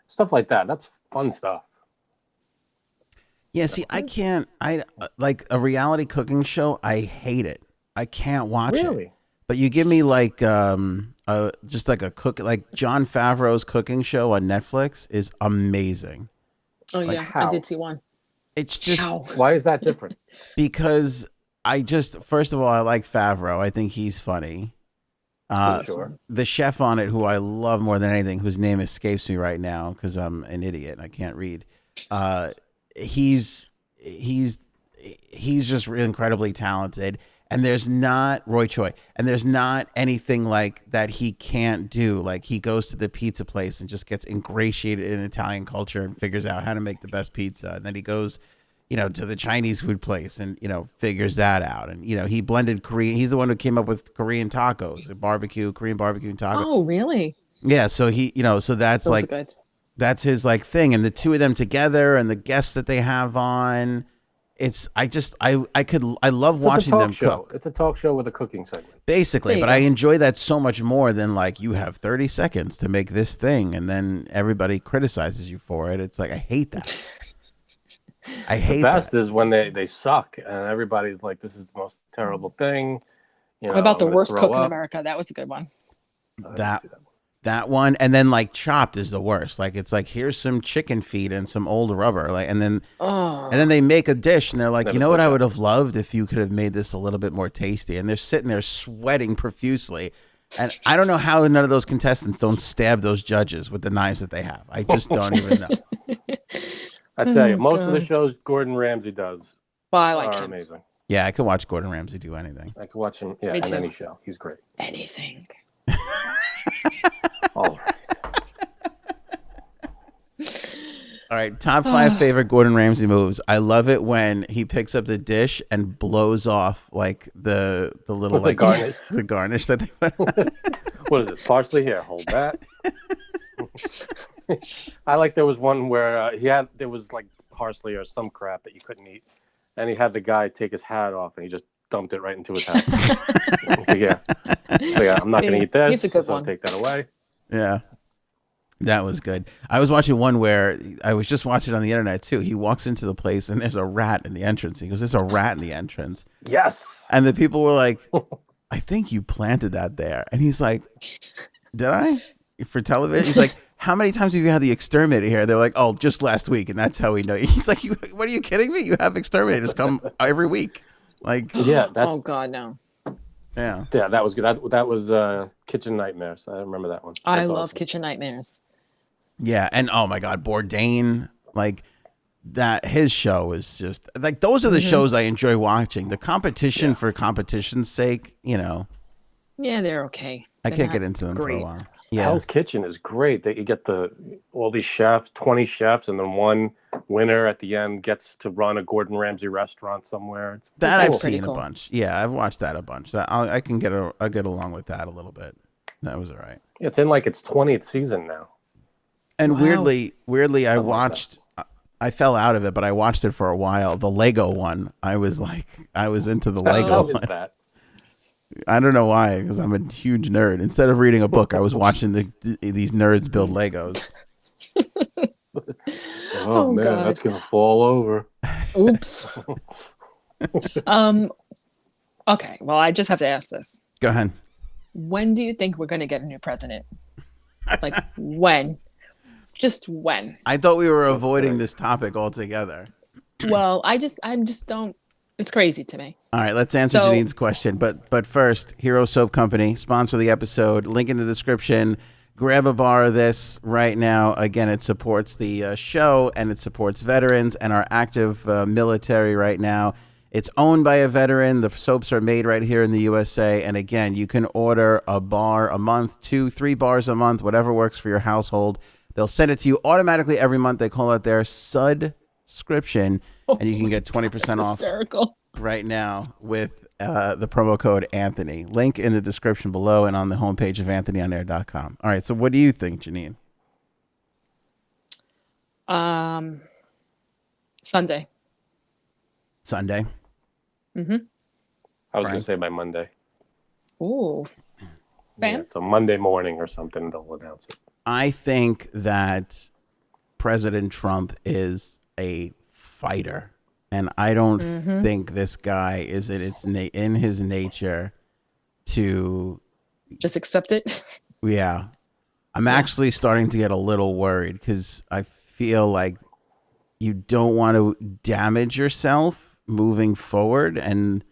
stuff like that. That's fun stuff.
Yeah, see, I can't. I like a reality cooking show. I hate it. I can't watch it.
Really?
But you give me like just like a cook, like John Favreau's cooking show on Netflix is amazing.
Oh
Like
yeah,
how?
I did see one.
It's just
How?
Why is that different?
because I just first of all I like Favreau. I think he's funny.
Sure.
The chef on it, who I love more than anything, whose name escapes me right now because I'm an idiot and I can't read. He's just incredibly talented. And there's not Roy Choi, and there's not anything like that he can't do. Like he goes to the pizza place and just gets ingratiated in Italian culture and figures out how to make the best pizza. And then he goes, to the Chinese food place and, figures that out. And, he blended Korean. He's the one who came up with Korean tacos, Korean barbecue and tacos.
Oh really?
Yeah. So so that's
Those
like,
are good.
that's his like thing. And the two of them together and the guests that they have on, I love
It's
watching
a talk
them
show.
cook.
It's a talk show with a cooking segment.
Basically,
There you
but
go.
I enjoy that so much more than like you have 30 seconds to make this thing and then everybody criticizes you for it. It's like I hate that. I
The
hate
best
that.
is when they suck and everybody's like, "This is the most terrible thing." You know,
What about the
I'm gonna
worst
throw
cook in
up.
America? That was a good one.
I didn't
That
see that one.
that one, and then like Chopped is the worst. Like it's like here's some chicken feet and some old rubber, like, and then they make a dish and they're like,
Never
you know
saw
what I
that.
would have loved if you could have made this a little bit more tasty. And they're sitting there sweating profusely. And I don't know how none of those contestants don't stab those judges with the knives that they have. I just don't even know.
I tell you,
Oh,
most of the
God.
shows Gordon Ramsay does
Well, I like
are
him.
amazing.
Yeah, I could watch Gordon Ramsay do anything.
I could watch him,
Me
in
too.
any show. He's great.
Anything.
All right.
All right, top 5 favorite Gordon Ramsay moves. I love it when he picks up the dish and blows off like the little
With the
like
garnish.
the garnish that they put.
What is this? Parsley? Here, hold that. I like there was one where there was like parsley or some crap that you couldn't eat, and he had the guy take his hat off and he just dumped it right into his hat. So, I'm not going to eat this.
He's a good
so
one.
Take that away.
Yeah. That was good. I was watching one where I was just watching on the internet too. He walks into the place and there's a rat in the entrance. He goes, "There's a rat in the entrance."
Yes.
And the people were like, "I think you planted that there." And he's like, "Did I?" For television? He's like, "How many times have you had the exterminator here?" They're like, "Oh, just last week." And that's how we know. He's like, "What are you kidding me? You have exterminators come every week." Like,
Yeah.
Oh God, no.
yeah.
Yeah, that was good. That was Kitchen Nightmares. I remember that one.
I
That's
love
awesome.
Kitchen Nightmares.
Yeah, and oh my God, Bourdain, like that. His show is just like those are the shows I enjoy watching. The competition for competition's sake,
Yeah, they're okay.
I
They're
can't
not
get into them for a
great.
while. Yeah,
Hell's Kitchen is great. That you get all these chefs, 20 chefs, and then one winner at the end gets to run a Gordon Ramsay restaurant somewhere. It's
that
pretty
I've
cool.
pretty
seen
cool.
a bunch. Yeah, I've watched that a bunch. I can get along with that a little bit. That was all right.
It's in like its 20th season now.
And
Wow.
weirdly, I
Something like
watched. I fell out of it, but I watched it for a while. The Lego one, I was into the Lego
How
one.
is that?
I don't know why, because I'm a huge nerd. Instead of reading a book, I was watching these nerds build Legos.
Oh, man,
God.
that's gonna fall over.
Oops. Okay. Well, I just have to ask this.
Go ahead.
When do you think we're going to get a new president? Like when? Just when?
I thought we were avoiding this topic altogether.
Well, I just don't. It's crazy to me.
All right, let's answer
So-
Janine's question. But first, Hero Soap Company, sponsor the episode. Link in the description. Grab a bar of this right now. Again, it supports the show and it supports veterans and our active military right now. It's owned by a veteran. The soaps are made right here in the USA. And again, you can order a bar a month, 2-3 bars a month, whatever works for your household. They'll send it to you automatically every month. They call it their subscription, and you can get 20% off
Hysterical.
right now with the promo code Anthony. Link in the description below and on the homepage of anthonyonair.com. All right, so what do you think, Janine?
Sunday.
Sunday?
I was
Right.
gonna say by Monday.
Ooh.
Yeah,
Fan?
so Monday morning or something, they'll announce it.
I think that President Trump is a fighter, and I don't think this guy is in his nature to.
Just accept it.
Yeah, I'm actually starting to get a little worried because I feel like you don't want to damage yourself moving forward, and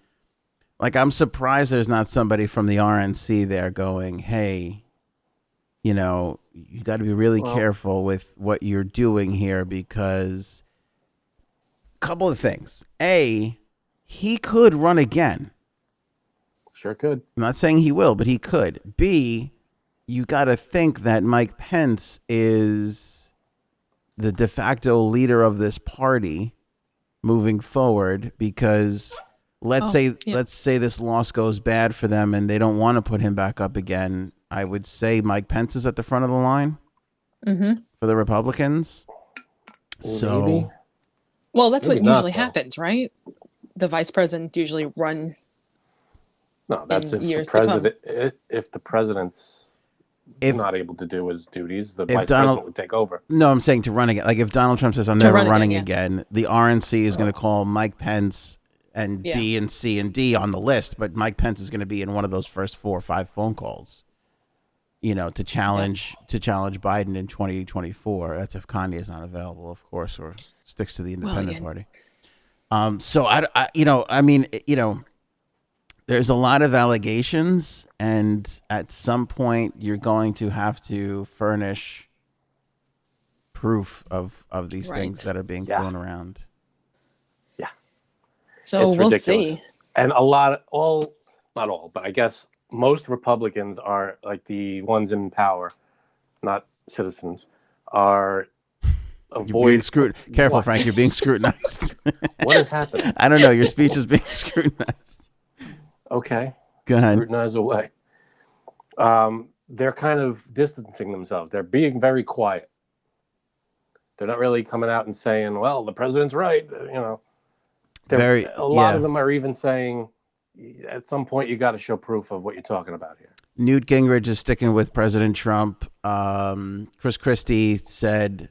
like I'm surprised there's not somebody from the RNC there going, "Hey, you know, you got to be really careful with what you're doing here because a couple of things. A, he could run again.
Sure could.
I'm not saying he will, but he could. B, you got to think that Mike Pence is the de facto leader of this party moving forward because let's say this loss goes bad for them and they don't want to put him back up again. I would say Mike Pence is at the front of the line for the Republicans. So
Maybe.
Well, that's
Maybe
what
not,
usually
though.
happens, right? The vice president usually run
No, that's
in
if the
years to come.
president if the president's
If
not able to do his duties, the
if
vice
Donald,
president would take over.
no, I'm saying to run again. Like if Donald Trump says I'm
To
never
run again,
running
yeah.
again, the RNC is going to call Mike Pence and
Yeah.
B and C and D on the list, but Mike Pence is going to be in one of those first 4 or 5 phone calls. To challenge Biden in 2024. That's if Kanye is not available, of course, or sticks to the independent party. So there's a lot of allegations, and at some point you're going to have to furnish proof of these
Right.
things that are being
Yeah.
thrown around.
Yeah.
So
It's
we'll
ridiculous.
see.
And not all, but I guess most Republicans are like the ones in power, not citizens, are
You're being
avoid.
scrutinized. Careful,
What?
Frank. You're being scrutinized.
What is happening?
I don't know. Your speech is being scrutinized.
Okay,
Go ahead.
scrutinize away. They're kind of distancing themselves. They're being very quiet. They're not really coming out and saying, "Well, the president's right." A lot of them are even saying, "At some point, you got to show proof of what you're talking about here."
Newt Gingrich is sticking with President Trump. Chris Christie said,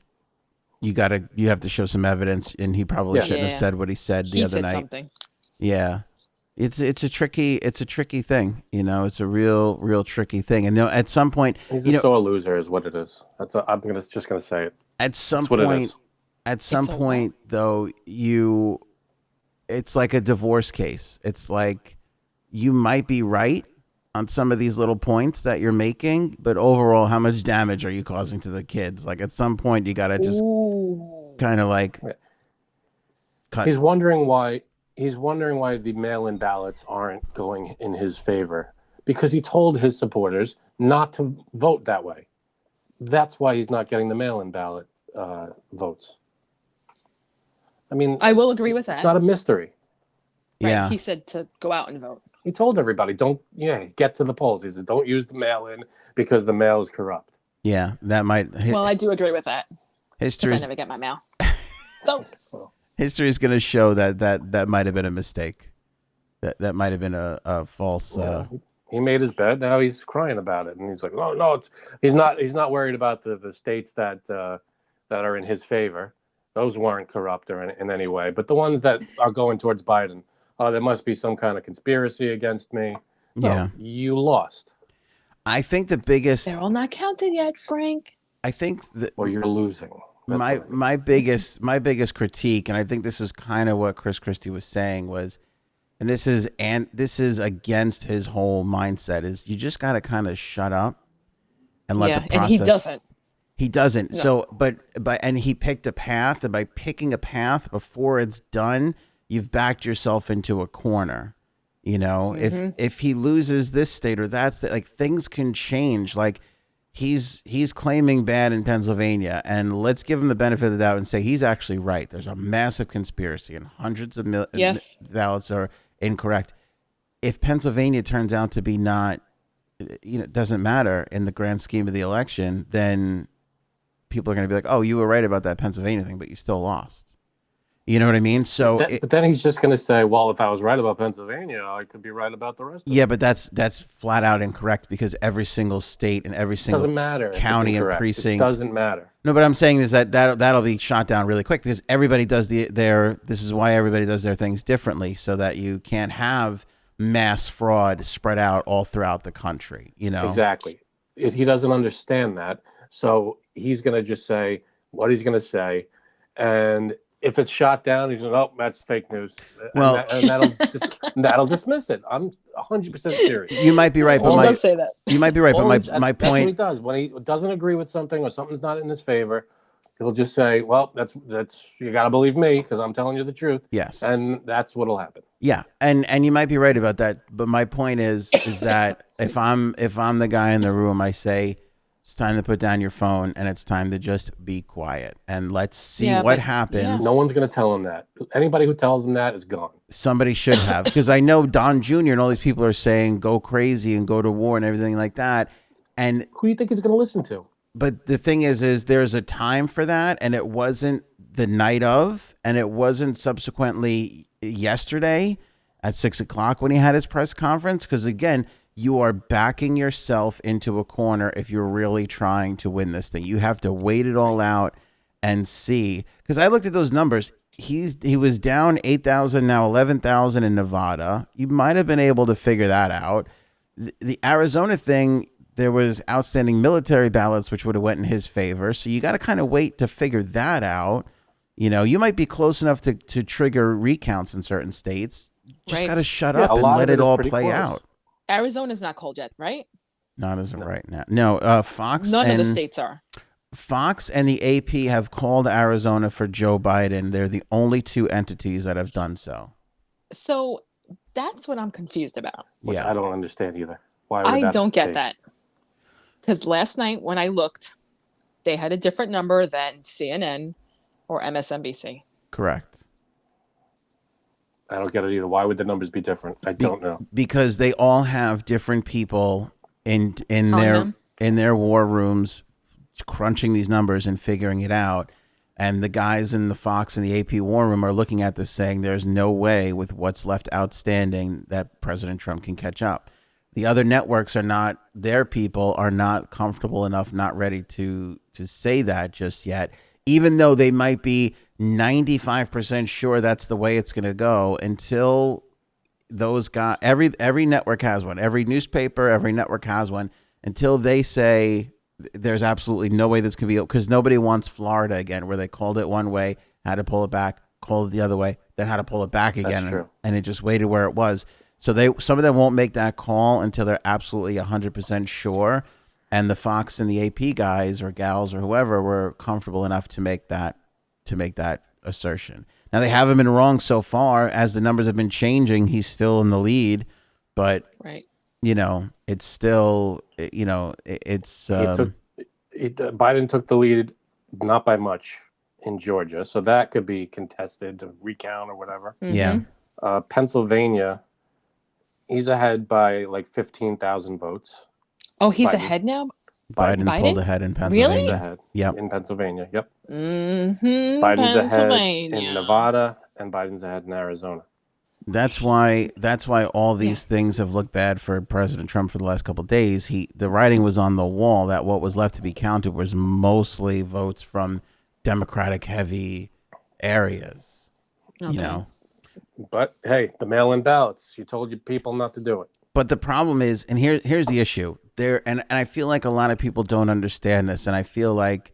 "You have to show some evidence," and he probably shouldn't have said what he said the other night.
Something.
Yeah, it's a tricky thing. It's a real tricky thing. And at some point,
He's a sore loser, is what it is. I'm just gonna say it.
At some
That's what it
point,
is.
though, it's like a divorce case. It's like you might be right on some of these little points that you're making, but overall, how much damage are you causing to the kids? Like at some point, you gotta just kind of like cut.
He's wondering why the mail-in ballots aren't going in his favor, because he told his supporters not to vote that way. That's why he's not getting the mail-in ballot votes. I mean,
I will agree with that.
It's not a mystery.
Right.
Yeah.
He said to go out and vote.
He told everybody, get to the polls. He said, don't use the mail-in because the mail is corrupt.
Yeah, that might.
Well, I do agree with that. Because I never get my mail. So
history is going to show that might have been a mistake. That might have been a false.
He made his bed. Now he's crying about it, and he's like, "No, he's not worried about the states that are in his favor. Those weren't corrupt or in any way. But the ones that are going towards Biden, there must be some kind of conspiracy against me. No,
Yeah,
you lost.
I think the biggest.
they're all not counted yet, Frank.
I think that.
Well, you're losing.
My biggest critique, and I think this was kind of what Chris Christie was saying was. And this is against his whole mindset, is you just got to kind of shut up and let the process.
And he doesn't.
He doesn't.
No.
So, and he picked a path, and by picking a path before it's done, you've backed yourself into a corner. If he loses this state or that state, like things can change. Like he's claiming bad in Pennsylvania, and let's give him the benefit of the doubt and say he's actually right. There's a massive conspiracy, and hundreds of ballots are incorrect. If Pennsylvania turns out to be not, doesn't matter in the grand scheme of the election, then people are going to be like, "Oh, you were right about that Pennsylvania thing, but you still lost." You know what I mean? So,
but then he's just going to say, "Well, if I was right about Pennsylvania, I could be right about the rest of it."
Yeah, but that's flat out incorrect, because every single state and every single
doesn't matter
county and precinct.
It doesn't matter.
No, but I'm saying is that'll be shot down really quick, because everybody does this is why everybody does their things differently, so that you can't have mass fraud spread out all throughout the country.
Exactly. He doesn't understand that, so he's going to just say what he's going to say, and if it's shot down, he's like, "Oh, that's fake news."
Well,
that'll dismiss it. I'm 100% serious.
You might be right, but
does say that.
You might be right, but my
that's what he
point.
does when he doesn't agree with something or something's not in his favor. He'll just say, "Well, that's you got to believe me because I'm telling you the truth."
Yes,
and that's what'll happen.
Yeah, and you might be right about that, but my point is that if I'm the guy in the room, I say it's time to put down your phone and it's time to just be quiet and let's see what happens. Yeah.
No one's going to tell him that. Anybody who tells him that is gone.
Somebody should have, because I know Don Jr. and all these people are saying go crazy and go to war and everything like that. And
who do you think he's going to listen to?
But the thing is there's a time for that, and it wasn't the night of, and it wasn't subsequently yesterday at 6:00 when he had his press conference. Because again, you are backing yourself into a corner if you're really trying to win this thing. You have to wait it all out and see. Because I looked at those numbers. He was down 8,000, now 11,000 in Nevada. You might have been able to figure that out. The Arizona thing, there was outstanding military ballots, which would have went in his favor. So you got to kind of wait to figure that out. You know, you might be close enough to trigger recounts in certain states. Just got to shut up and let it all play out.
Arizona's not cold yet, right?
Not as of right now. No, Fox.
None of the states are.
Fox and the AP have called Arizona for Joe Biden. They're the only two entities that have done so.
So that's what I'm confused about.
Which I don't understand either. Why?
I don't get that. Because last night when I looked, they had a different number than CNN or MSNBC.
Correct.
I don't get it either. Why would the numbers be different? I don't know.
Because they all have different people in their war rooms crunching these numbers and figuring it out. And the guys in the Fox and the AP war room are looking at this saying there's no way with what's left outstanding that President Trump can catch up. The other networks are not, their people are not comfortable enough, not ready to say that just yet, even though they might be 95% sure that's the way it's going to go until those guys, every network has one, every newspaper, every network has one, until they say there's absolutely no way this can be, because nobody wants Florida again, where they called it one way, had to pull it back, called it the other way, then had to pull it back again, and it just waited where it was. So some of them won't make that call until they're absolutely 100% sure. And the Fox and the AP guys or gals or whoever were comfortable enough to make that assertion. Now they haven't been wrong so far. As the numbers have been changing, he's still in the lead, but you know, it's still, you know, it's
Biden took the lead, not by much, in Georgia, so that could be contested, a recount or whatever.
Mm-hmm.
Yeah.
Pennsylvania, he's ahead by like 15,000 votes.
Oh, he's ahead now?
Biden pulled ahead in Pennsylvania.
Really?
He's ahead.
Yep.
In Pennsylvania. Yep.
Mm-hmm.
Biden's ahead in Nevada, and Biden's ahead in Arizona.
That's why all these things have looked bad for President Trump for the last couple of days. The writing was on the wall that what was left to be counted was mostly votes from Democratic heavy areas. Okay. You know.
But hey, the mail-in ballots, you told your people not to do it.
But the problem is, and here's the issue. And I feel like a lot of people don't understand this, and I feel like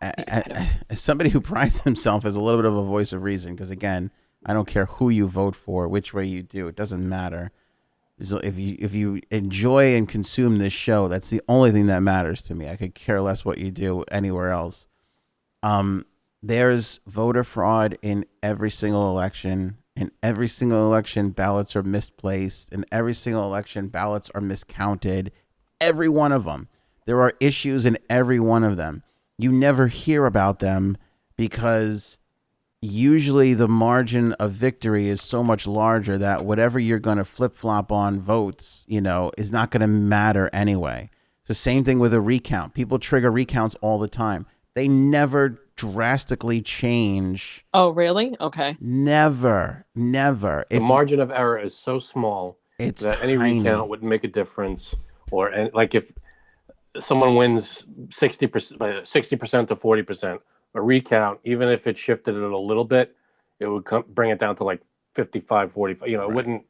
as somebody who prides himself as a little bit of a voice of reason, because again, I don't care who you vote for, which way you do, it doesn't matter. So if you enjoy and consume this show, that's the only thing that matters to me. I could care less what you do anywhere else. There's voter fraud in every single election. In every single election, ballots are misplaced. In every single election, ballots are miscounted. Every one of them. There are issues in every one of them. You never hear about them because usually the margin of victory is so much larger that whatever you're going to flip-flop on votes, you know, is not going to matter anyway. It's the same thing with a recount. People trigger recounts all the time. They never drastically change.
Oh, really? Okay.
Never.
The margin of error is so small that any recount wouldn't make a difference. Or like if someone wins 60% to 40%, a recount, even if it shifted it a little bit, it would bring it down to like 55, 45. You know, it wouldn't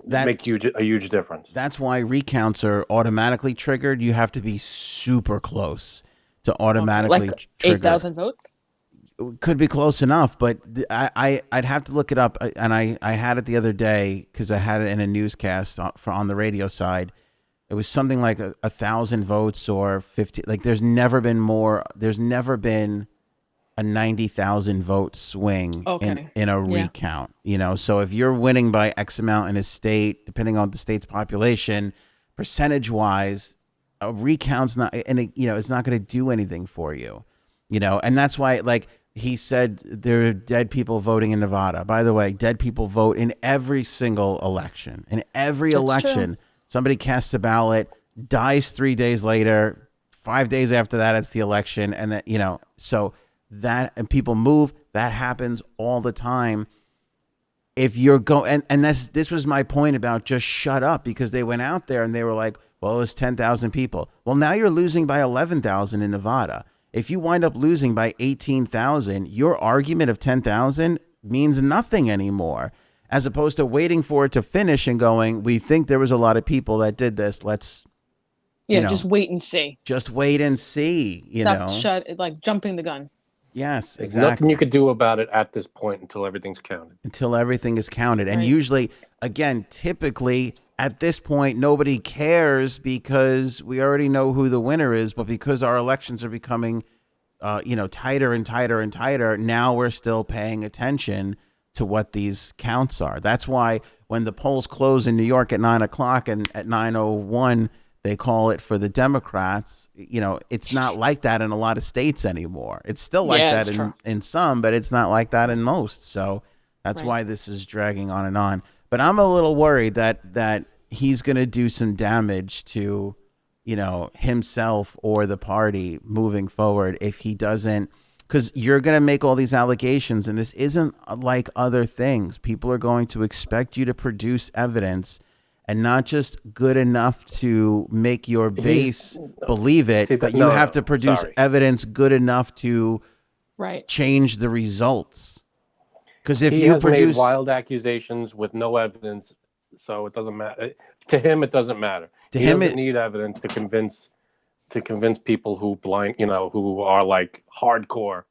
make a huge difference.
That's why recounts are automatically triggered. You have to be super close to automatically
like
trigger.
8,000 votes?
Could be close enough, but I'd have to look it up. And I had it the other day because I had it in a newscast on the radio side. It was something like 1,000 votes or 50. Like there's never been a 90,000 vote swing in a recount. You know, so if you're winning by X amount in a state, depending on the state's population, percentage wise, a recount's not, and it's not going to do anything for you. You know, and that's why, like he said, there are dead people voting in Nevada. By the way, dead people vote in every single election. In every election. True. Somebody casts a ballot, dies 3 days later, 5 days after that, it's the election. And that, you know, so and people move. That happens all the time. If you're going, and this was my point about just shut up, because they went out there and they were like, well, it was 10,000 people. Well, now you're losing by 11,000 in Nevada. If you wind up losing by 18,000, your argument of 10,000 means nothing anymore, as opposed to waiting for it to finish and going, we think there was a lot of people that did this. Let's,
just wait and see.
Just wait and see,
Like jumping the gun.
Yes,
There's
exactly.
nothing you could do about it at this point until everything's counted.
Until everything is counted. And
Right.
usually, again, typically at this point, nobody cares because we already know who the winner is. But because our elections are becoming, tighter and tighter and tighter, now we're still paying attention to what these counts are. That's why when the polls close in New York at 9:00 and at 9:01, they call it for the Democrats. It's not like that in a lot of states anymore. It's still like that in some, but it's not like that in most. So that's why this is dragging on and on. But I'm a little worried that he's going to do some damage to, himself or the party moving forward if he doesn't, because you're going to make all these allegations, and this isn't like other things. People are going to expect you to produce evidence, and not just good enough to make your base believe it, but you have to produce evidence good enough to change the results. Because if you produce
made wild accusations with no evidence, so it doesn't matter. To him, it doesn't matter. He doesn't need evidence to convince people who who are like hardcore.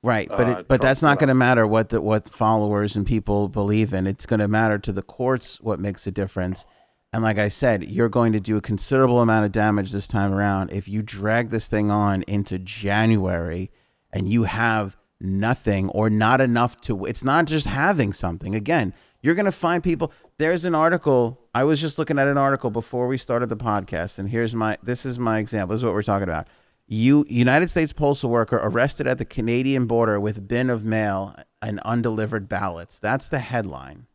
Right, but that's not going to matter what followers and people believe in. It's going to matter to the courts what makes a difference. And like I said, you're going to do a considerable amount of damage this time around if you drag this thing on into January and you have nothing or not enough to. It's not just having something. Again, you're going to find people. There's an article. I was just looking at an article before we started the podcast, and this is my example. This is what we're talking about. United States postal worker arrested at the Canadian border with bin of mail and undelivered ballots. That's the headline.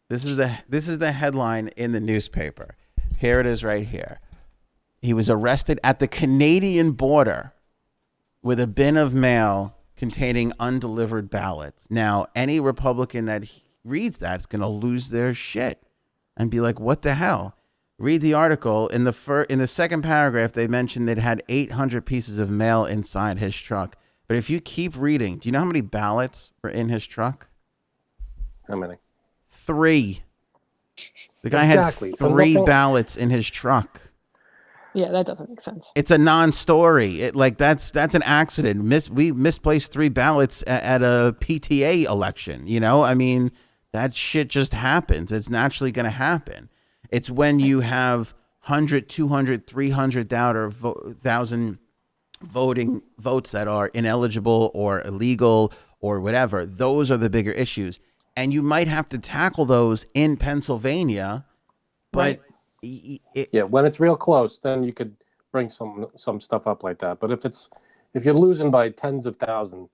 This is the headline in the newspaper. Here it is right here. He was arrested at the Canadian border with a bin of mail containing undelivered ballots. Now, any Republican that reads that is going to lose their shit and be like, what the hell? Read the article. In the second paragraph, they mentioned they'd had 800 pieces of mail inside his truck. But if you keep reading, do you know how many ballots were in his truck?
How many?
3. The guy had 3 ballots in his truck.
Yeah, that doesn't make sense.
It's a non-story. That's an accident. We misplaced 3 ballots at a PTA election. I mean, that shit just happens. It's naturally going to happen. It's when you have 100, 200, 300,000 voting votes that are ineligible or illegal or whatever. Those are the bigger issues. And you might have to tackle those in Pennsylvania. But
when it's real close, then you could bring some stuff up like that. But if you're losing by tens of thousands,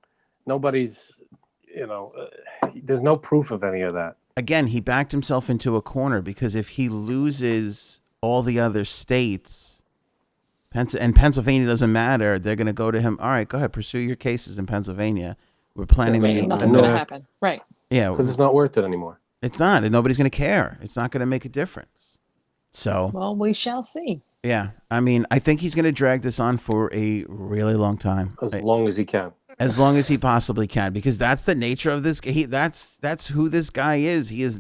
nobody's, there's no proof of any of that.
Again, he backed himself into a corner because if he loses all the other states, and Pennsylvania doesn't matter, they're going to go to him. All right, go ahead, pursue your cases in Pennsylvania. We're planning
nothing's going to happen. Right.
Yeah.
Because it's not worth it anymore.
It's not. And nobody's going to care. It's not going to make a difference. So.
Well, we shall see.
Yeah. I mean, I think he's going to drag this on for a really long time.
As long as he can.
As long as he possibly can, because that's the nature of this. That's who this guy is.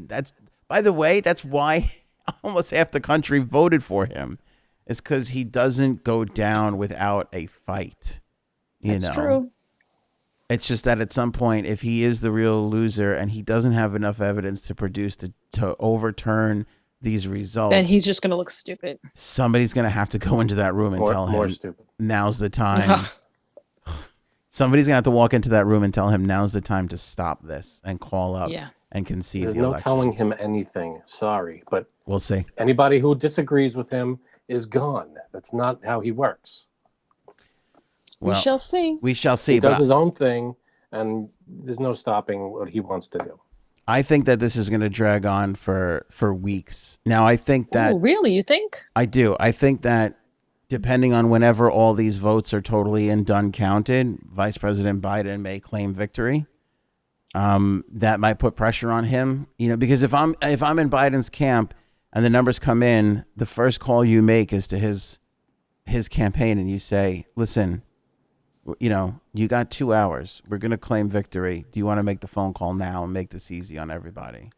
By the way, that's why almost half the country voted for him. It's because he doesn't go down without a fight.
That's true.
It's just that at some point, if he is the real loser and he doesn't have enough evidence to produce to overturn these results,
then he's just going to look stupid.
Somebody's going to have to go into that room and tell him, now's the time. Somebody's going to have to walk into that room and tell him now's the time to stop this and call up and concede
There's
the election.
no telling him anything. Sorry, but
we'll see.
Anybody who disagrees with him is gone. That's not how he works.
Well, we shall see.
We shall see.
He does his own thing, and there's no stopping what he wants to do.
I think that this is going to drag on for weeks. Now, I think that...
Oh, really? You think?
I do. I think that depending on whenever all these votes are totally and done counted, Vice President Biden may claim victory. That might put pressure on him, because if I'm in Biden's camp and the numbers come in, the first call you make is to his campaign, and you say, listen, you got 2 hours. We're going to claim victory. Do you want to make the phone call now and make this easy on everybody?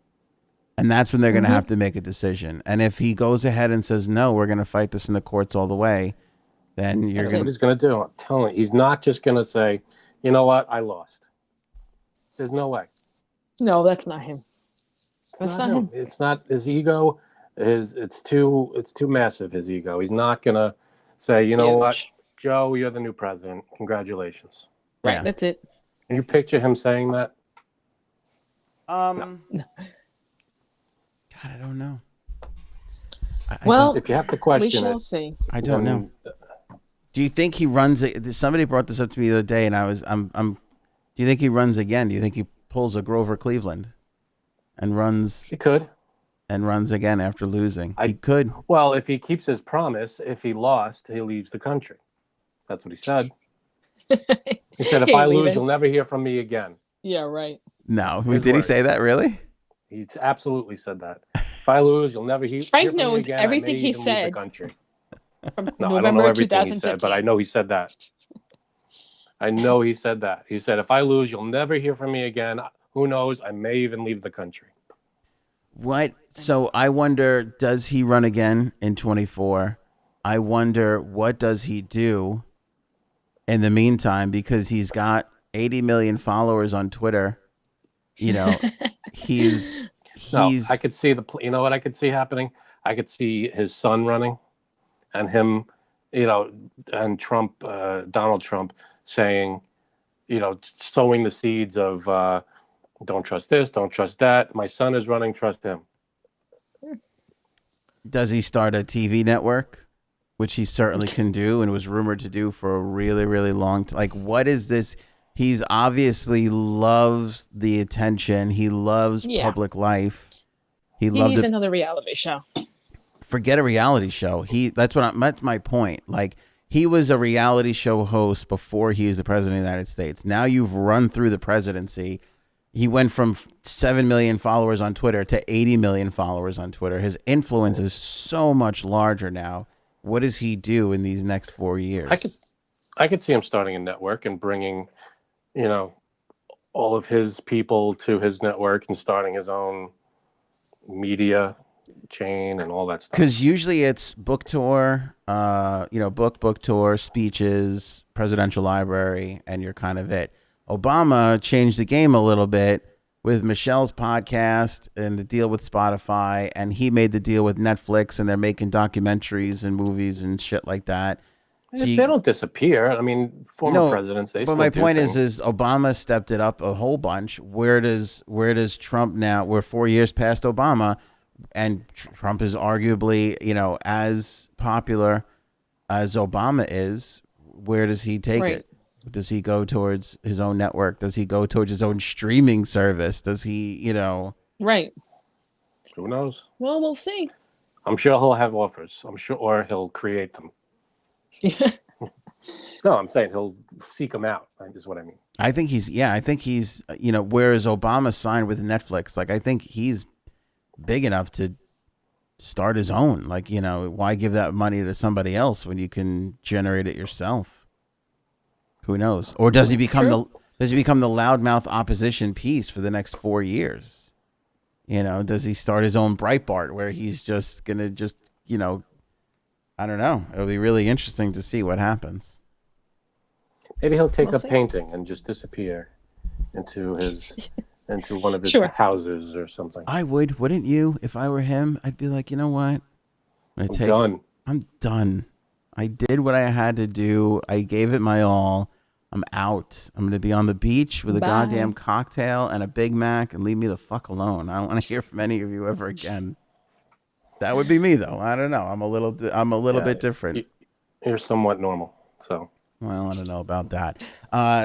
And that's when they're going to have to make a decision. And if he goes ahead and says, no, we're going to fight this in the courts all the way, then
That's what he's going to do. I'm telling you, he's not just going to say, you know what, I lost. There's no way.
No, that's not him. That's not him.
It's not his ego. It's too massive, his ego. He's not going to say, you know what, Joe, you're the new president. Congratulations.
Right, yeah. That's it.
Can you picture him saying that?
No.
God, I don't know.
If you have to question
we shall see.
I don't know. Do you think he runs? Somebody brought this up to me the other day, and do you think he runs again? Do you think he pulls a Grover Cleveland and runs?
He could.
And runs again after losing. He could.
Well, if he keeps his promise, if he lost, he leaves the country. That's what he said. He said, if I lose, you'll never hear from me again.
Yeah, right.
No. Did he say that really?
He's absolutely said that. If I lose, you'll never hear
Frank
from me
knows
again.
everything he
Leave
said.
the country.
From
No, I don't know
November
everything he
2015.
said, but I know he said that. I know he said that. He said, if I lose, you'll never hear from me again. Who knows? I may even leave the country.
What? So I wonder, does he run again in 24? I wonder, what does he do in the meantime? Because he's got 80 million followers on Twitter. He's.
No, I could see you know what I could see happening? I could see his son running and him, and Trump, Donald Trump saying, sowing the seeds of, don't trust this, don't trust that. My son is running, trust him.
Does he start a TV network, which he certainly can do and was rumored to do for a really, really long time? Like, what is this? He's obviously loves the attention. He loves public life. He needs
another reality show.
Forget a reality show. That's my point. Like, he was a reality show host before he was the president of the United States. Now you've run through the presidency. He went from 7 million followers on Twitter to 80 million followers on Twitter. His influence is so much larger now. What does he do in these next 4 years?
I could see him starting a network and bringing, all of his people to his network and starting his own media chain and all that stuff.
Because usually it's book tour, book tour, speeches, presidential library, and you're kind of it. Obama changed the game a little bit with Michelle's podcast and the deal with Spotify, and he made the deal with Netflix, and they're making documentaries and movies and shit like that.
They don't disappear. I mean, former presidents, they.
But my point is Obama stepped it up a whole bunch. Where does Trump now? We're 4 years past Obama, and Trump is arguably, as popular as Obama is. Where does he take it? Does he go towards his own network? Does he go towards his own streaming service? Does he,
Right.
Who knows?
Well, we'll see.
I'm sure he'll have offers. I'm sure, or he'll create them. No, I'm saying he'll seek them out, is what I mean.
I think he's, whereas Obama signed with Netflix, like, I think he's big enough to start his own. Like, why give that money to somebody else when you can generate it yourself? Who knows? Or does he become the loudmouth opposition piece for the next 4 years? Does he start his own Breitbart where he's just gonna I don't know. It'll be really interesting to see what happens.
Maybe he'll take up painting and just disappear into one of his houses or something.
I would, wouldn't you? If I were him, I'd be like, you know what?
I'm done.
I'm done. I did what I had to do. I gave it my all. I'm out. I'm going to be on the beach with a goddamn cocktail and a Big Mac, and leave me the fuck alone. I don't want to hear from any of you ever again. That would be me, though. I don't know. I'm a little bit different.
You're somewhat normal, so.
Well, I don't know about that.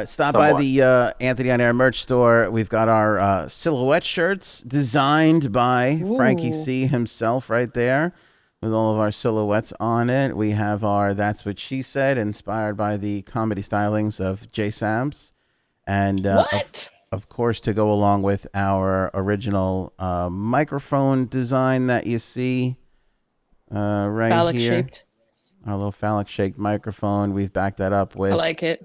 Stop by the Anthony on Air merch store. We've got our silhouette shirts designed by Frankie C himself right there. with all of our silhouettes on it. We have our That's What She Said, inspired by the comedy stylings of Jay Sams. And
What?
of course, to go along with our original microphone design that you see right
Phallic
here.
shaped.
Our little phallic shaped microphone. We've backed that up
I
with
like it.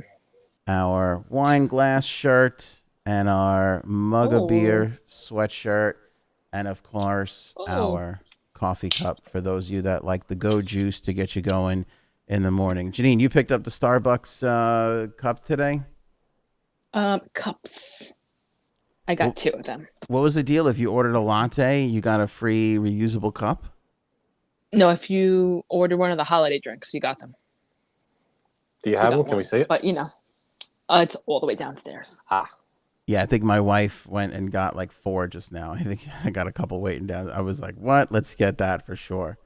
our wine glass shirt and our mug of beer sweatshirt. And of course, our coffee cup for those of you that like the Go Juice to get you going in the morning. Janine, you picked up the Starbucks cup today?
Cups. I got 2 of them.
What was the deal? If you ordered a latte, you got a free reusable cup?
No, if you order one of the holiday drinks, you got them.
Do you have them? Can we see it?
But it's all the way downstairs.
Yeah, I think my wife went and got like 4 just now. I think I got a couple waiting down. I was like, what? Let's get that for sure.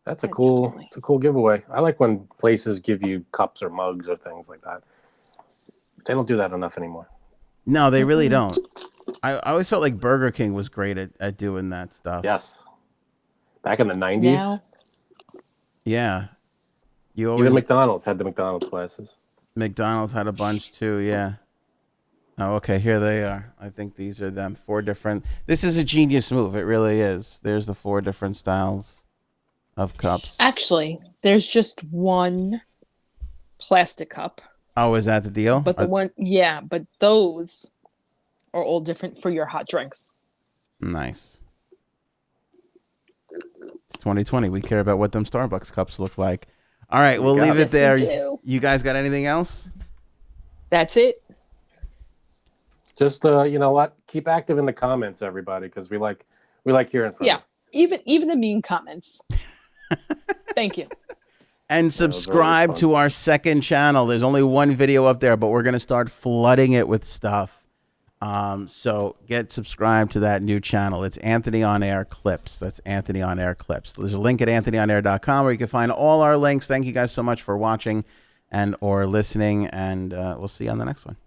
That's a cool giveaway. I like when places give you cups or mugs or things like that. They don't do that enough anymore.
No, they really don't. I always felt like Burger King was great at doing that stuff.
Yes. Back in the 90s.
Now,
Yeah.
Even McDonald's had the McDonald's glasses.
McDonald's had a bunch too, yeah. Oh, okay, here they are. I think these are them. 4 different. This is a genius move. It really is. There's the 4 different styles of cups.
actually, there's just one plastic cup.
Oh, is that the deal?
But but those are all different for your hot drinks.
Nice. It's 2020. We care about what them Starbucks cups look like. All right, we'll leave it there. You guys got anything else?
That's it.
Just you know what? Keep active in the comments, everybody, because we like hearing from you.
Even the mean comments. Thank you.
And subscribe to our second channel. There's only 1 video up there, but we're going to start flooding it with stuff. So get subscribed to that new channel. It's Anthony On Air Clips. That's Anthony On Air Clips. There's a link at anthonyonair.com where you can find all our links. Thank you guys so much for watching and or listening, and we'll see you on the next one.